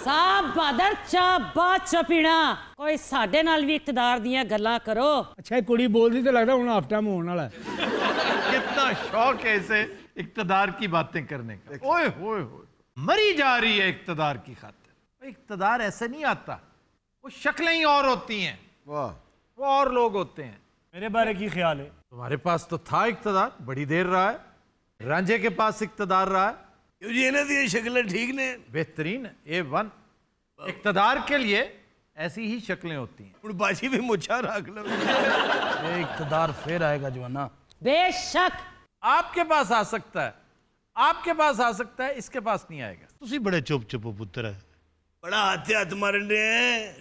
ਸਾਬ ਬਹਾਦਰ ਚਾਹ ਬਾਤ ਚ ਪੀਣਾ, ਕੋਈ ਸਾਡੇ ਨਾਲ ਵੀ ਇਕਤਦਾਰ ਦੀਆਂ ਗੱਲਾਂ ਕਰੋ। अच्छा ये कुड़ी बोल दी तो लगता हूँ हाफ टाइम होने वाला है। कितना शौक है इसे इक्तदार की बातें करने का। ओए होए होए, मरी जा रही है इक्तदार की खातिर। इक्तदार ऐसे नहीं आता, वो शक्लें ही और होती हैं, वाह, वो और लोग होते हैं। मेरे बारे की ख्याल है? तुम्हारे पास तो था इक्तदार, बड़ी देर रहा है। रांझे के पास इक्तदार रहा है, ਕਿਉਂ ਜੀ ਇਹਨਾਂ ਦੀਆਂ ਸ਼ਕਲਾਂ ਠੀਕ ਨੇ? बेहतरीन है, A1। इक्तदार के लिए ऐसी ही शक्लें होती हैं। ਹੁਣ ਬਾਜੀ ਵੀ ਮੁੱਛਾਂ ਰੱਖ ਲਓ ये इक़्तिदार फिर आएगा जवाना। बेशक आपके पास आ सकता है, आपके पास आ सकता है, इसके पास नहीं आएगा। ਤੁਸੀਂ ਬੜੇ ਚੁੱਪ ਚੁੱਪ ਪੁੱਤਰ ਹੈ। ਬੜਾ ਹੱਥ ਮਾਰਨ ਦੇ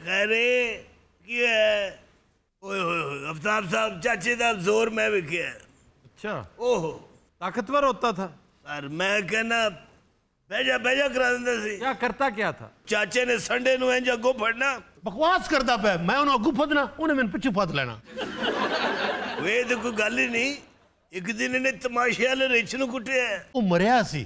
ਖੈਰੇ ਕੀ ਹੈ ਓਏ ਹੋਏ ਹੋਏ ਅਫਤਾਬ ਸਾਹਿਬ ਚਾਚੇ ਦਾ ਜ਼ੋਰ ਮੈਂ ਵੇਖਿਆ अच्छा, ਓਹੋ ताकतवर होता था। ਪਰ ਮੈਂ ਕਹਿੰਦਾ ਬਹਿ ਜਾ ਕਰਾ ਦਿੰਦਾ ਸੀ क्या करता क्या था? ਚਾਚੇ ਨੇ ਸੰਡੇ ਨੂੰ ਇੰਜ ਅੱਗੋਂ ਫੜਨਾ ਬਕਵਾਸ ਕਰਦਾ ਪਿਆ, ਮੈਂ ਉਹਨੂੰ ਅੱਗੂ ਫਦਣਾ, ਉਹਨੇ ਮੈਨੂੰ ਪਿੱਛੇ ਫਦ ਲੈਣਾ। ਵੇ ਤੇ ਕੋਈ ਗੱਲ ਹੀ ਨਹੀਂ ਇੱਕ ਦਿਨ ਇਹਨੇ ਤਮਾਸ਼ੇ ਵਾਲੇ ਰਿਛ ਨੂੰ ਕੁੱਟਿਆ ਉਹ ਮਰਿਆ ਸੀ।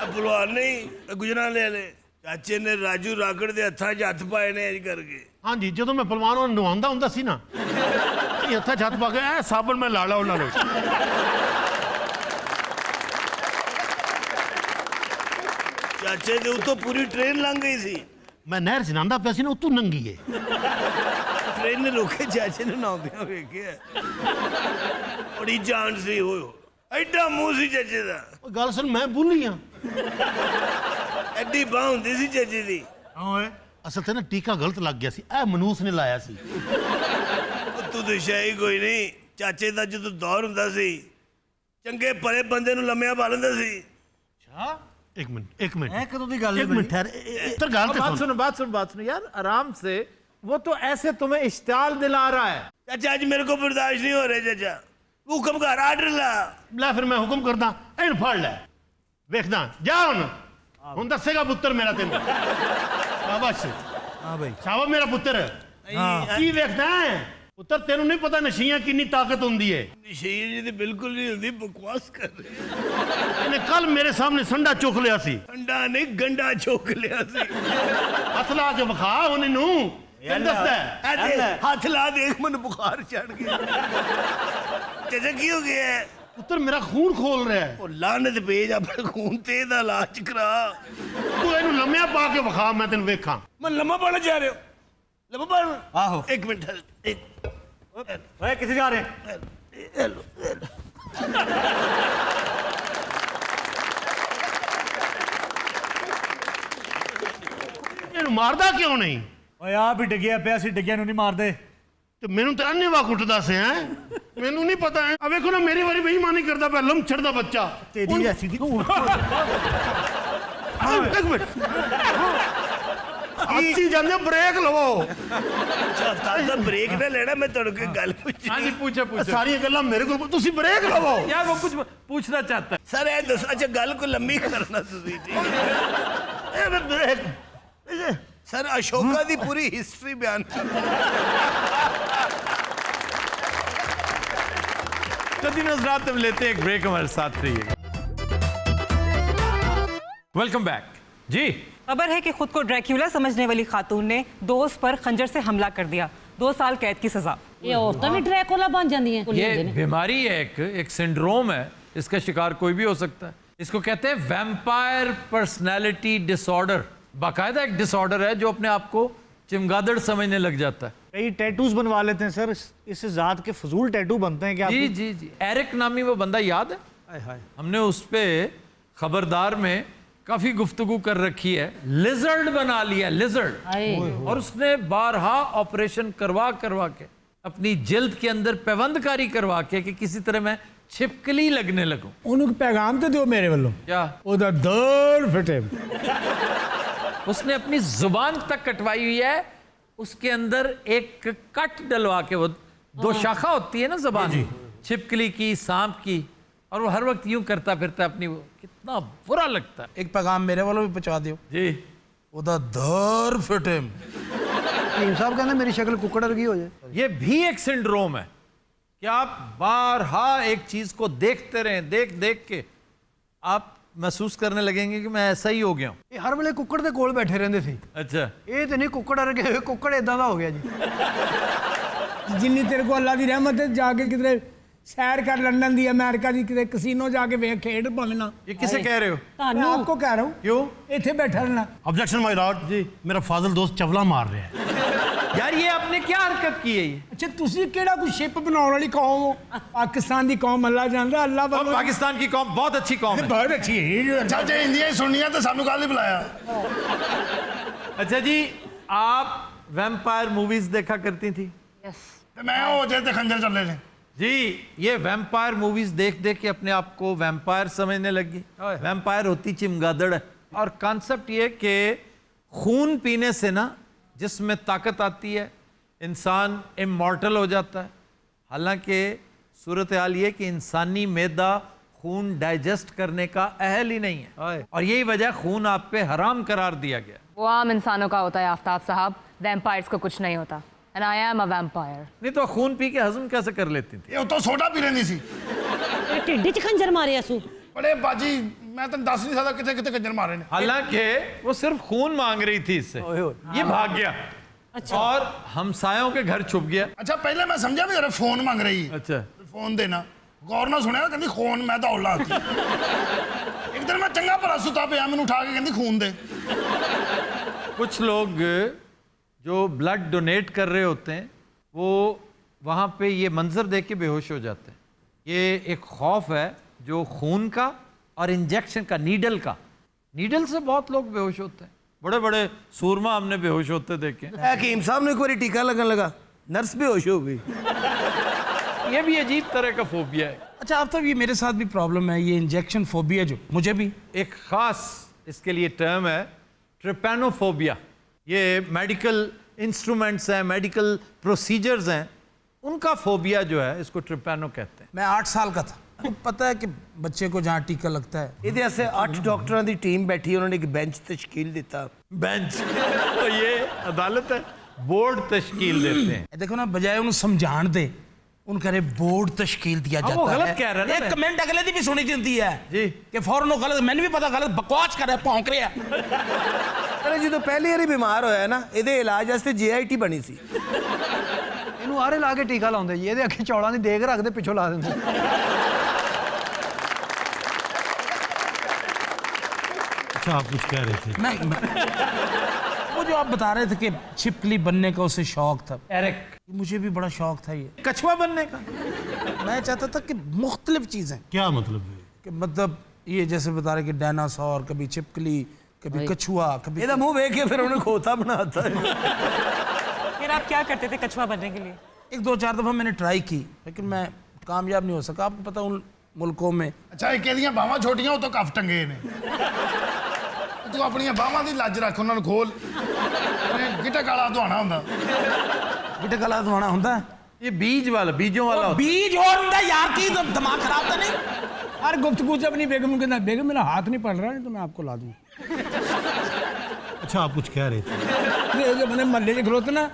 ਆ ਭਲਵਾਨ ਨਹੀਂ ਗੁਜਰਾਂ ਵਾਲੇ ਚਾਚੇ ਨੇ ਰਾਜੂ ਰਾਕੜ ਦੇ ਹੱਥਾਂ 'ਚ ਹੱਥ ਪਾਏ ਨੇ ਇੰਜ ਕਰਕੇ ਹਾਂਜੀ, ਜਦੋਂ ਮੈਂ ਪਹਿਲਵਾਨ ਨੂੰ ਨਵਾਉਂਦਾ ਹੁੰਦਾ ਸੀ ਨਾ, ਇਹ ਹੱਥਾਂ 'ਚ ਹੱਥ ਪਾ ਕੇ ਐ ਸਾਬਣ ਮੈਂ ਲਾ ਲਾ ਉਹਨਾਂ ਨੂੰ। ਚਾਚੇ ਦੇ ਉੱਤੋਂ ਪੂਰੀ ਟ੍ਰੇਨ ਲੰਘ ਗਈ ਸੀ ਮੈਂ ਨਹਿਰ 'ਚ ਨਹਾਉਂਦਾ ਪਿਆ ਸੀ ਨਾ, ਉੱਤੋਂ ਨੰਗੀ ਏ। ਟ੍ਰੇਨ ਨੇ ਰੋਕੇ ਚਾਚੇ ਨੂੰ ਨਹਾਉਂਦਿਆਂ ਵੇਖਿਆ ਬੜੀ ਜਾਨ ਸੀ ਹੋਏ ਐਡਾ ਮੂੰਹ ਸੀ ਚਾਚੇ ਦਾ ਉਹ ਗੱਲ ਸੁਣ, ਮੈਂ ਬੁੱਲੀ ਆ। ਐਡੀ ਬਾਹ ਹੁੰਦੀ ਸੀ ਚਾਚੇ ਦੀ ਓਏ ਅਸਲ ਤੇ ਨਾ ਟੀਕਾ ਗਲਤ ਲੱਗ ਗਿਆ ਸੀ, ਇਹ ਮਨੂਸ ਨੇ ਲਾਇਆ ਸੀ। ਤੂੰ ਤੇ ਸ਼ਾਹੀ ਕੋਈ ਨਹੀਂ ਚਾਚੇ ਦਾ ਜਦੋਂ ਦੌਰ ਹੁੰਦਾ ਸੀ ਚੰਗੇ ਭਲੇ ਬੰਦੇ ਨੂੰ ਲੰਮਿਆਂ ਪਾ ਲੈਂਦਾ ਸੀ अच्छा, ਇੱਕ ਮਿੰਟ ਇਹ ਕਦੋਂ ਦੀ ਗੱਲ ਹੈ ਇੱਕ ਮਿੰਟ ਠਹਿਰ, ਇੱਧਰ ਗੱਲ ਤੇ बात ਸੁਣ। सुनो बात सुनो यार, आराम से। वो तो ऐसे तुम्हें इश्ताल दिला रहा है। ਚਾਚਾ ਅੱਜ ਮੇਰੇ ਕੋਲ ਬਰਦਾਸ਼ਤ ਨਹੀਂ ਹੋ ਰਿਹਾ ਚਾਚਾ ਹੁਕਮ ਕਰ ਆਰਡਰ ਲਾ ਲੈ ਫਿਰ ਮੈਂ ਹੁਕਮ ਕਰਦਾ, ਇਹਨੂੰ ਫੜ ਲੈ, ਵੇਖਦਾ ਜਾ ਹੁਣ ਦੱਸੇਗਾ ਪੁੱਤਰ ਮੇਰਾ ਤੈਨੂੰ। ਸ਼ਾਬਾਸ਼, हाँ भाई ਸ਼ਾਬਾਸ਼ ਮੇਰਾ ਪੁੱਤਰ। ਕੀ ਵੇਖਦਾ ਹੈ ਪੁੱਤਰ, ਤੈਨੂੰ ਨਹੀਂ ਪਤਾ ਨਸ਼ੀਆਂ ਕਿੰਨੀ ਤਾਕਤ ਹੁੰਦੀ ਹੈ। ਸ਼ਹੀਦ ਜੀ ਤੇ ਬਿਲਕੁਲ ਨਹੀਂ ਹੁੰਦੀ ਬਕਵਾਸ ਕਰ ਰਹੇ ਇਹਨੇ ਕੱਲ ਮੇਰੇ ਸਾਹਮਣੇ ਸੰਡਾ ਚੁੱਕ ਲਿਆ ਸੀ, ਅੰਡਾ ਨਹੀਂ ਗੰਡਾ ਚੁੱਕ ਲਿਆ ਸੀ ਹੱਥ ਲਾ ਕੇ ਵਿਖਾ ਹੁਣ ਇਹਨੂੰ, ਤੈਨੂੰ ਦੱਸਦਾ ਹੈ। ਹੱਥ ਲਾ ਦੇਖ ਮੈਨੂੰ ਬੁਖਾਰ ਚੜ ਗਿਆ ਚਾਚਾ ਕੀ ਹੋ ਗਿਆ ਹੈ? ਪੁੱਤਰ ਮੇਰਾ ਖੂਨ ਖੋਲ ਰਿਹਾ ਹੈ, ਉਹ ਲਾਨਤ ਭੇਜ ਆਪਣੇ ਖੂਨ ਤੇ ਇਹਦਾ ਇਲਾਜ ਕਰਾ ਤੂੰ ਇਹਨੂੰ ਲੰਮਿਆ ਪਾ ਕੇ ਵਿਖਾ, ਮੈਂ ਤੈਨੂੰ ਵੇਖਾਂ। ਮੈਂ ਲੰਮਾ ਪਾਣਾ ਜਾ ਰਿਹਾ ਲੰਮਾ ਪਾਣਾ ਆਹੋ ਇੱਕ ਮਿੰਟ ਓਏ ਕਿੱਥੇ ਜਾ ਰਹੇ ਇਹਨੂੰ ਮਾਰਦਾ ਕਿਉਂ ਨਹੀਂ? ਓਏ ਆਪ ਹੀ ਡਿੱਗਿਆ ਪਿਆ ਸੀ, ਡਿੱਗਿਆ ਨੂੰ ਨਹੀਂ ਮਾਰਦੇ। ਤੇ ਮੈਨੂੰ ਤਾਂ ਅੰਨੇਵਾ ਕੁੱਟਦਾ ਸੀ ਹੈ, ਮੈਨੂੰ ਨਹੀਂ ਪਤਾ ਹੈ। ਆ ਵੇਖੋ ਨਾ ਮੇਰੀ ਵਾਰੀ ਬੇਈਮਾਨੀ ਕਰਦਾ ਪਿਆ, ਲੰਮਛੜ ਦਾ ਬੱਚਾ। ਤੇਰੀ ਐਸੀ ਦੀ ਇੱਕ ਮਿੰਟ, ਅੱਛੀ ਜਾਂਦੇ ਬ੍ਰੇਕ ਲਵੋ। ਅੱਛਾ ਅਫਤਾਬ ਸਾਹਿਬ ਬ੍ਰੇਕ ਨਾ ਲੈਣਾ ਮੈਂ ਤੁਹਾਡੇ ਕੋਲ ਗੱਲ ਪੁੱਛੀ हाँ जी, पूछे पूछे। ਸਾਰੀਆਂ ਗੱਲਾਂ ਮੇਰੇ ਕੋਲ, ਤੁਸੀਂ ਬ੍ਰੇਕ ਲਵੋ। यार वो कुछ पूछना चाहता है। ਸਰ ਇਹ ਦੱਸੋ ਅੱਛਾ ਗੱਲ ਕੋ ਲੰਮੀ ਕਰਨਾ ਤੁਸੀਂ ਠੀਕ ਹੈ ਇਹ ਮੈਂ ਬ੍ਰੇਕ ਸਰ ਅਸ਼ੋਕਾ ਦੀ ਪੂਰੀ ਹਿਸਟਰੀ ਬਿਆਨ कदीम हज़रात, हम लेते हैं एक ब्रेक, हमारे साथ रहिएगा। वेलकम बैक जी। खबर है कि खुद को ड्रैक्यूला समझने वाली खातून ने दोस्त पर खंजर से हमला कर दिया, 2 साल कैद की सजा। ਇਹ ਔਰਤਾਂ ਵੀ ਡਰੈਕੂਲਾ ਬਣ ਜਾਂਦੀਆਂ ये बीमारी है, एक सिंड्रोम है, इसका शिकार कोई भी हो सकता है। इसको कहते हैं वैम्पायर पर्सनैलिटी डिसऑर्डर। बाकायदा एक डिसऑर्डर है जो अपने आप को चिमगादड़ समझने लग जाता है। कई टैटूज बनवा लेते हैं सर, इस जात के फजूल टैटू बनते हैं क्या? जी जी जी, एरिक नामी वो बंदा याद है? हमने उस पे खबरदार में काफी गुफ्तगू कर रखी है। लिजर्ड बना लिया, लिजर्ड। और उसने बारहा ऑपरेशन करवा के अपनी जिल्द के अंदर पैबंदकारी करवा के कि किसी तरह मैं छिपकली लगने लगूं। उन्होंने पैगाम तो दो मेरे वालों, क्या ओदा दर फिटे। उसने अपनी जुबान तक कटवाई हुई है, उसके अंदर एक कट डलवा के, वो 2 शाखा होती है ना जुबान, छिपकली की, सांप की, और वो हर वक्त यूं करता फिरता अपनी, वो कितना बुरा लगता है। एक पैगाम मेरे वालों भी पहुंचा दियो जी। ओदा दर फिटे। टीम साहब कहते मेरी शक्ल कुकड़ वर्गी हो जाए। ये भी एक सिंड्रोम है कि आप बारहा एक चीज को देखते रहें, देख के आप महसूस करने लगेंगे कि मैं ऐसा ही हो गया हूं। ਇਹ ਹਰ ਵੇਲੇ ਕੁੱਕੜ ਦੇ ਕੋਲ ਬੈਠੇ ਰਹਿੰਦੇ ਸੀ। अच्छा, ਇਹ ਤੇ ਨਹੀਂ ਕੁੱਕੜ ਵਰਗੇ ਹੋਏ, ਕੁੱਕੜ ਇਦਾਂ ਦਾ ਹੋ ਗਿਆ ਜੀ। जिन्नी तेरे को अल्लाह की रहमत है, जाके किधरे सैर कर लंदन दी, अमेरिका दी, किधरे कसीनो जाके वे खेड भावें ना। ये किसे कह रहे हो? मैं आपको कह रहा हूँ, क्यों? इतने बैठा रहना। ऑब्जेक्शन माय लॉर्ड जी, मेरा फाजिल दोस्त चवला मार रहा है। यार ये आपने क्या हरकत की है ये? अच्छा तुसी केड़ा कोई शिप बनाने वाली कौम हो? पाकिस्तान दी कौम अल्लाह जानदा, अल्लाह और पाकिस्तान की कौम बहुत अच्छी कौम है। बहुत अच्छी है। अच्छा जे हिंदी सुननी है तो सानू कल ही बुलाया। अच्छा जी, आप वैम्पायर मूवीज देखा करती थी? तो मैं हो जाए तो खंजर चले थे। जी, ये वैम्पायर मूवीज देख देख के अपने आप को वैम्पायर समझने लगी। वैम्पायर होती चिमगादड़ है। और कॉन्सेप्ट ये कि खून पीने से ना जिसमें ताकत आती है, इंसान इमॉर्टल हो जाता है। हालांकि सूरत हाल ये कि इंसानी मैदा खून डाइजेस्ट करने का अहल ही नहीं है, और यही वजह खून आप पे हराम करार दिया गया। वो आम इंसानों का होता है आफ्ताब साहब, वैम्पायर्स को कुछ नहीं होता। And I am a vampire. नहीं तो खून पी के हजम कैसे कर लेती थी? ये तो सोडा पी लेनी सी। ਢਿੱਡ 'ਚ खंजर मारे असू। बड़े बाजी मैं तो दस नहीं सकता कितने कितने खंजर मारे ने। हालांकि वो सिर्फ खून मांग रही थी इससे, ये भाग गया। अच्छा। और हमसायों के घर छुप गया। अच्छा पहले मैं समझा भी अरे फोन मांग रही है। अच्छा। फोन देना गौर ना सुनिया, कहती खून मैं दौड़ लाती। एक दिन मैं चंगा भला सुता पे मैंने उठा के कहती खून दे। कुछ लोग जो ब्लड डोनेट कर रहे होते हैं वो वहाँ पे ये मंजर देख के बेहोश हो जाते हैं। ये एक खौफ है जो खून का और इंजेक्शन का, नीडल का। नीडल से बहुत लोग बेहोश होते हैं। बड़े बड़े सूरमा हमने बेहोश होते देखे। हकीम साहब ने एक बार टीका लगन लगा, नर्स बेहोश हो गई। ये भी अजीब तरह का फोबिया है। अच्छा आप तो ये मेरे साथ भी प्रॉब्लम है, ये इंजेक्शन फोबिया जो मुझे भी। एक खास इसके लिए टर्म है ट्रिपैनोफोबिया। ये मेडिकल इंस्ट्रूमेंट्स हैं, मेडिकल प्रोसीजर्स हैं, उनका फोबिया जो है इसको ट्रिपैनो कहते हैं। मैं 8 साल का था, पता है कि बच्चे को जहाँ टीका लगता है। ਇਹਦੇ ਵਾਸਤੇ 8 ਡਾਕਟਰਾਂ ਦੀ ਟੀਮ ਬੈਠੀ, ਉਹਨਾਂ ਨੇ ਇੱਕ ਬੈਂਚ ਤਸ਼ਕੀਲ ਦਿੱਤਾ। बेंच तो ये अदालत है, बोर्ड तश्कील देते हैं। देखो ना, बजाय उन्हें समझाण दे उन करे बोर्ड तश्कील दिया जाता है। वो गलत कह रहा है ना। एक कमेंट अगले दी भी सुनी जाती है जी कि फौरन वो गलत, मैंने भी पता गलत बकवास कर रहा है, भौंक रहा है। अरे जो पहली बारी बीमार होया ना, ਇਹਦੇ ਇਲਾਜ ਵਾਸਤੇ JIT ਬਣੀ ਸੀ। ਇਹਨੂੰ ਆਰੇ ਲਾ ਕੇ ਟੀਕਾ ਲਾਉਂਦੇ ਜੀ, ਇਹਦੇ ਅੱਗੇ ਚੌਲਾਂ ਦੀ ਦੇਗ ਰੱਖਦੇ, ਪਿੱਛੋਂ ਲਾ ਦਿੰਦੇ। अच्छा आप कुछ कह रहे थे? वो जो आप बता रहे थे कि छिपकली बनने का उसे शौक था, एरिक, मुझे भी बड़ा शौक था ये कछुआ बनने का। मैं चाहता था कि मुख्तलिफ चीज़ें। क्या मतलब है? कि मतलब ये जैसे बता रहे कि डायनासोर, कभी छिपकली, कभी कछुआ, कभी ਇਹਦਾ ਮੂੰਹ ਵੇਖ ਕੇ ਫਿਰ ਉਹਨੇ ਖੋਤਾ ਬਣਾਤਾ। फिर आप क्या करते थे कछुआ बनने के लिए? 1-2-4 दफ़ा मैंने ट्राई की, लेकिन मैं कामयाब नहीं हो सका। आपको पता उन मुल्कों में। ਅੱਛਾ ਇੱਕ ਇਹਦੀਆਂ ਬਾਹਾਂ ਛੋਟੀਆਂ, ਉਹ ਤੋਂ ਕਫ ਟੰਗੇ ਨੇ। ਤੂੰ ਆਪਣੀਆਂ ਬਾਹਾਂ ਦੀ ਲੱਜ ਰੱਖ, ਉਹਨਾਂ ਨੂੰ ਖੋਲ। ਗਿੱਟਾ ਕਾਲਾ ਧਵਾਣਾ ਹੁੰਦਾ। गिटे गला धोना होता है? ये बीज वाला, बीजों वाला होता है। बीज और होता है यार, की तो दिमाग खराब तो नहीं। हर गुफ्तगू से अपनी बेगम के ना, बेगम मेरा हाथ नहीं पड़ रहा, नहीं तो मैं आपको ला दूँ। अच्छा आप कुछ कह रहे थे? ये जो मैंने महल्ले से खलोते ना,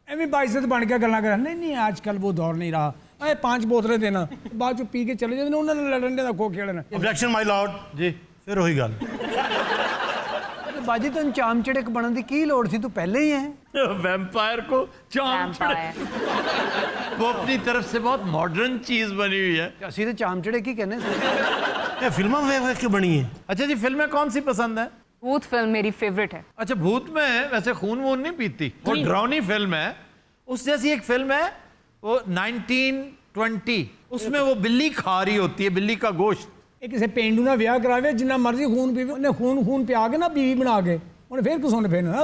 एवं बाइज्जत बन के गल्ला कर, नहीं नहीं आजकल वो दौर नहीं रहा, अरे 5 बोतलें देना, बाद चो पी के चले जाते, उन्होंने लड़ने का खो खेलना। ऑब्जेक्शन माय लॉर्ड जी फिर वही गल। ਬਾਜੀ ਤੈਨੂੰ ਚਾਮਚੜਕ ਬਣਨ ਦੀ ਕੀ ਲੋੜ ਸੀ, ਤੂੰ ਪਹਿਲੇ ਹੀ ਹੈ। वैम्पायर को चामचड़े, वो अपनी तरफ से बहुत मॉडर्न चीज बनी हुई है। ਅਸੀਂ ਤੇ ਚਾਮਚੜਕ ਹੀ ਕਹਿੰਦੇ ਸੀ। ये फिल्म में क्यों बनी है? अच्छा जी, फिल्में कौन सी पसंद है? भूत फिल्म मेरी फेवरेट है। अच्छा, भूत में वैसे खून वून नहीं पीती, वो डरावनी फिल्म है। उस जैसी एक फिल्म है वो 1920, उसमें वो बिल्ली खा रही होती है, बिल्ली का गोश्त। ਇਹ ਕਿਸੇ ਪੇਂਡੂ ਨਾਲ ਵਿਆਹ ਕਰਾਵੇ, ਜਿੰਨਾ ਮਰਜ਼ੀ ਖੂਨ ਪੀਵੇ, ਉਹਨੇ ਖੂਨ ਪਿਆ ਕੇ ਨਾ बीवी बना के ਉਹਨੇ ਫਿਰ ਕਿਸੋਂ ਨੇ ਫੇਰਨਾ।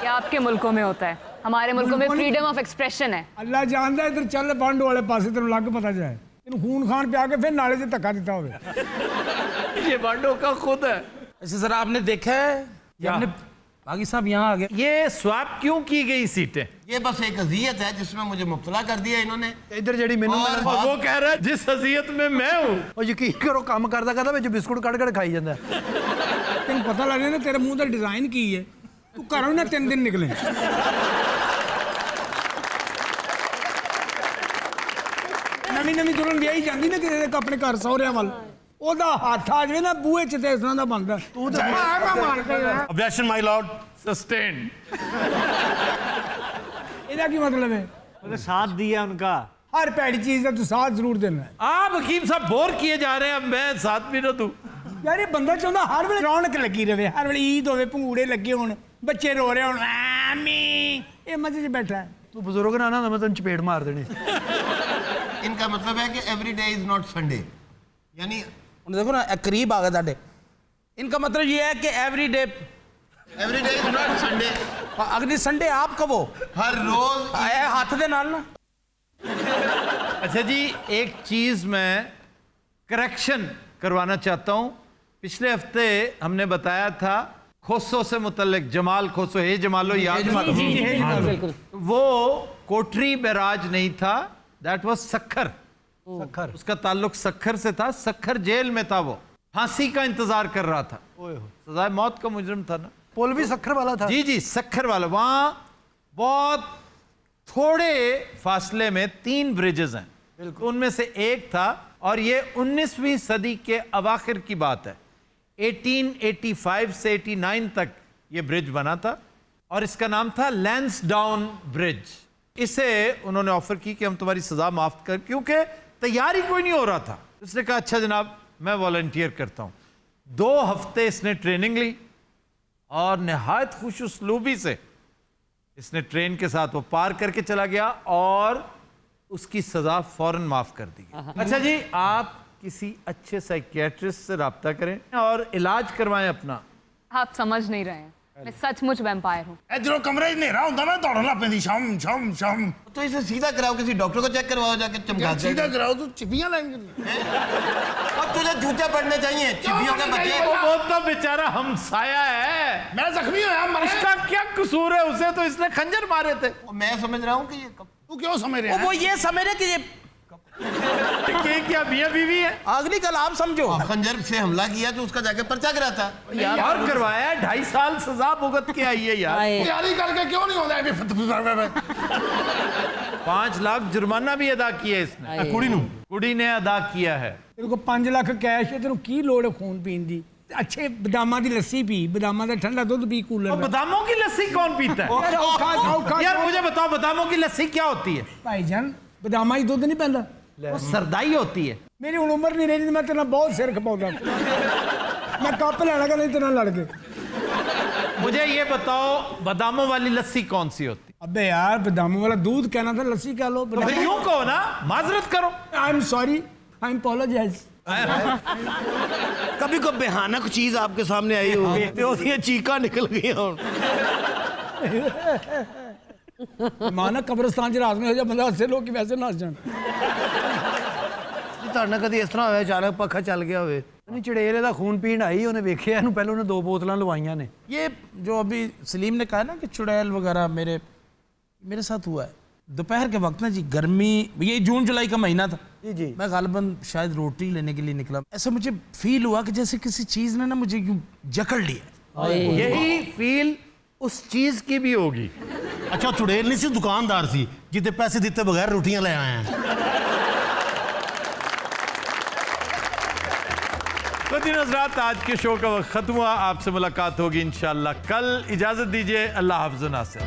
ये आपके मुल्कों में होता है, हमारे मुल्कों में फ्रीडम ऑफ एक्सप्रेशन है। ਅੱਲਾ ਜਾਣਦਾ ਇਧਰ ਚੱਲ ਬੰਡ ਵਾਲੇ ਪਾਸੇ, ਤੈਨੂੰ ਲੱਗ पता जाए ਤੈਨੂੰ खून खान ਪਿਆ ਕੇ ਫਿਰ ਨਾਲੇ 'ਚ ਧੱਕਾ ਦਿੱਤਾ ਹੋਵੇ। ये बांडो का खुद है। ऐसे सर आपने देखा है क्या? हमने बागी साहब यहाँ आ गए। ये स्वैप क्यों की गई सीटें? ये बस एक अजियत है जिसमें मुझे मुब्तला कर दिया इन्होंने। ਇੱਧਰ ਜਿਹੜੀ ਮੈਨੂੰ और और वो कह रहा है जिस अजियत में मैं हूँ। ਉਹ ਯਕੀਨ ਕਰੋ ਕੰਮ ਕਰਦਾ ਕਰਦਾ ਵਿੱਚ ਬਿਸਕੁਟ ਕੱਢ ਕੱਢ ਖਾਈ ਜਾਂਦਾ। ਤੈਨੂੰ ਪਤਾ ਲੱਗ ਜਾਂਦਾ ਤੇਰੇ ਮੂੰਹ ਦਾ ਡਿਜ਼ਾਈਨ ਕੀ ਹੈ, ਤੂੰ ਘਰੋਂ ਨਾ 3 ਦਿਨ ਨਿਕਲੇ। ਨਵੀਂ ਦੁਲਹਨ ਵਿਆਹੀ ਜਾਂਦੀ ਨਾ ਕਿਤੇ ਆਪਣੇ ਘਰ ਸਹੁਰਿਆਂ ਵੱਲ, ਉਹਦਾ ਹੱਥ ਆ ਜਾਵੇ ਨਾ ਬੂਹੇ 'ਚ ਤੇ ਇਸ ਤਰ੍ਹਾਂ ਦਾ ਬਣਦਾ। ਤੂੰ ਤਾਂ ਮਾਰ ਕੇ ऑब्जेक्शन माय लॉर्ड सस्टेन। ਇਹਦਾ ਕੀ ਮਤਲਬ ਹੈ? साथ दिया उनका। हर पैड़ी चीज का तू साथ जरूर देना है। आप हकीम साहब बोर किए जा रहे हैं, अब मैं साथ भी ना दूं। यार ये बंदा चाहता हर वे रौनक लगी रहे, हर वे ईद होवे, भंगूड़े लगे होन, बच्चे रो रहे होन, आमी ये मजे से बैठा है। ਤੂੰ ਬਜ਼ੁਰਗ ਨਾ ਨਾ ਮੈਂ ਤੈਨੂੰ ਚਪੇੜ ਮਾਰ ਦੇਣੀ। इनका मतलब है कि every day is not Sunday, यानी देखो ना करीब आ गए ताडे। इनका मतलब ये है कि every day is not Sunday अगली संडे आप कब हो? हर रोज आए हाथ दे नाल ना। अच्छा जी, एक चीज मैं करेक्शन करवाना चाहता हूं। पिछले हफ्ते हमने बताया था खोसो से मुतल्लिक, जमाल खोसो, हे जमालो याद, वो कोठरी बैराज नहीं था, दैट वाज सक्खर। उसका ताल्लुक सक्खर से था। सक्खर जेल में था, वो फांसी का इंतजार कर रहा था, सजाए मौत का मुजरिम था ना। पुल भी सक्खर वाला था। जी जी, सक्खर वाला। वहां बहुत थोड़े फासले में 3 ब्रिजेस हैं, तो उनमें से एक था, और ये 19वीं सदी के अवाखिर की बात है। 1885 से 89 तक ये ब्रिज बना था, और इसका नाम था लैंसडाउन ब्रिज। इसे उन्होंने ऑफर की कि हम तुम्हारी सजा माफ कर, क्योंकि तैयारी कोई नहीं हो रहा था। उसने कहा अच्छा जनाब, मैं वॉलंटियर करता हूं। 2 हफ्ते इसने ट्रेनिंग ली, और नहायत खुश उसलूबी से इसने ट्रेन के साथ वो पार करके चला गया, और उसकी सजा फौरन माफ कर दी गई। अच्छा जी, आप किसी अच्छे साइकियाट्रिस्ट से रब्ता करें और इलाज करवाएं अपना। आप समझ नहीं रहे हैं, मैं सचमुच वैम्पायर हूँ। जो कमरे नेरा होता ना दौड़न लग पैंदी शाम शाम शाम। तो इसे सीधा कराओ, किसी डॉक्टर को चेक करवाओ जाके, चमका के। सीधा कराओ तो चिपियां लाएंगे। अब तुझे जूते पड़ने चाहिए, चिपियों के बच्चे। वो तो बेचारा हमसाया है, मैं जख्मी हुआ मरा। उसका क्या कसूर है? उसे तो इसने खंजर मारे थे। मैं समझ रहा हूँ कि ये तू क्यों समझ रहा है? वो ये समझ रहे कि ये क्या मियां बीवी है? अगली कल आप समझो। खंजर से हमला किया तो उसका जाके पर्चा कराता। और करवाया, 2.5 साल सजा भुगत के आई है यार। तैयारी करके क्यों नहीं होता है? 5 लाख जुर्माना भी अदा किया इसने, कुड़ी ने अदा किया है। तेरे को 5 ਲੱਖ कैश है, तेरे की लोड़ है खून पीन दी? अच्छे बदामां दी लस्सी पी, बदामां दा ठंडा दूध पी कूलर में। बादामों की लस्सी कौन पीता है? यार मुझे बताओ, बादामों की लस्सी क्या होती है? भाईजान बदामां ही दूध नहीं पैंदा, वो सरदाई होती है। मेरी हुण उम्र नहीं रही, मैं तेरे नाल बहुत सिर खपाउंदा। मैं कप लेना का नहीं तेरे नाल लड़ के। मुझे ये बताओ, बादामों वाली लस्सी कौन सी होती? अबे यार, बादामों वाला दूध कहना था, लस्सी कह लो। तो फिर यूं कहो ना, माजरत करो। I am sorry, I am apologize. कभी कोई भयानक चीज आपके सामने आई होगी तो उसकी चीखा निकल गई हो। माना कब्रिस्तान च रात में हो जा बंदा हसे लोग वैसे नस जान। ਤੁਹਾਡਾ ਕਦੀ ਇਸ ਤਰ੍ਹਾਂ ਹੋਇਆ ਅਚਾਨਕ ਪੱਖਾ ਚੱਲ ਗਿਆ ਹੋਵੇ? ਨਹੀਂ, ਚੜੇਲੇ ਦਾ ਖੂਨ ਪੀਣ ਆਈ, ਉਹਨੇ ਵੇਖਿਆ ਇਹਨੂੰ, ਪਹਿਲਾਂ ਉਹਨੇ 2 ਬੋਤਲਾਂ ਲਵਾਈਆਂ ਨੇ। ये जो अभी सलीम ने कहा ना कि चुड़ैल वगैरह मेरे साथ हुआ है। दोपहर के वक्त ना जी, गर्मी, ये जून जुलाई का महीना था जी जी। मैं गालिबन शायद रोटी लेने के लिए निकला, ऐसा मुझे फील हुआ कि जैसे किसी चीज ने ना मुझे यूं जकड़ लिया। यही फील उस चीज की भी होगी। अच्छा चुड़ैल नहीं सी, दुकानदार सी जिते पैसे दिते बगैर रोटियां ले आए हैं। तो दिन हज़रात, आज के शो का वक्त खत्म हुआ। आपसे मुलाकात होगी इंशाअल्लाह कल। इजाजत दीजिए, अल्लाह हाफ़िज़ नासिर।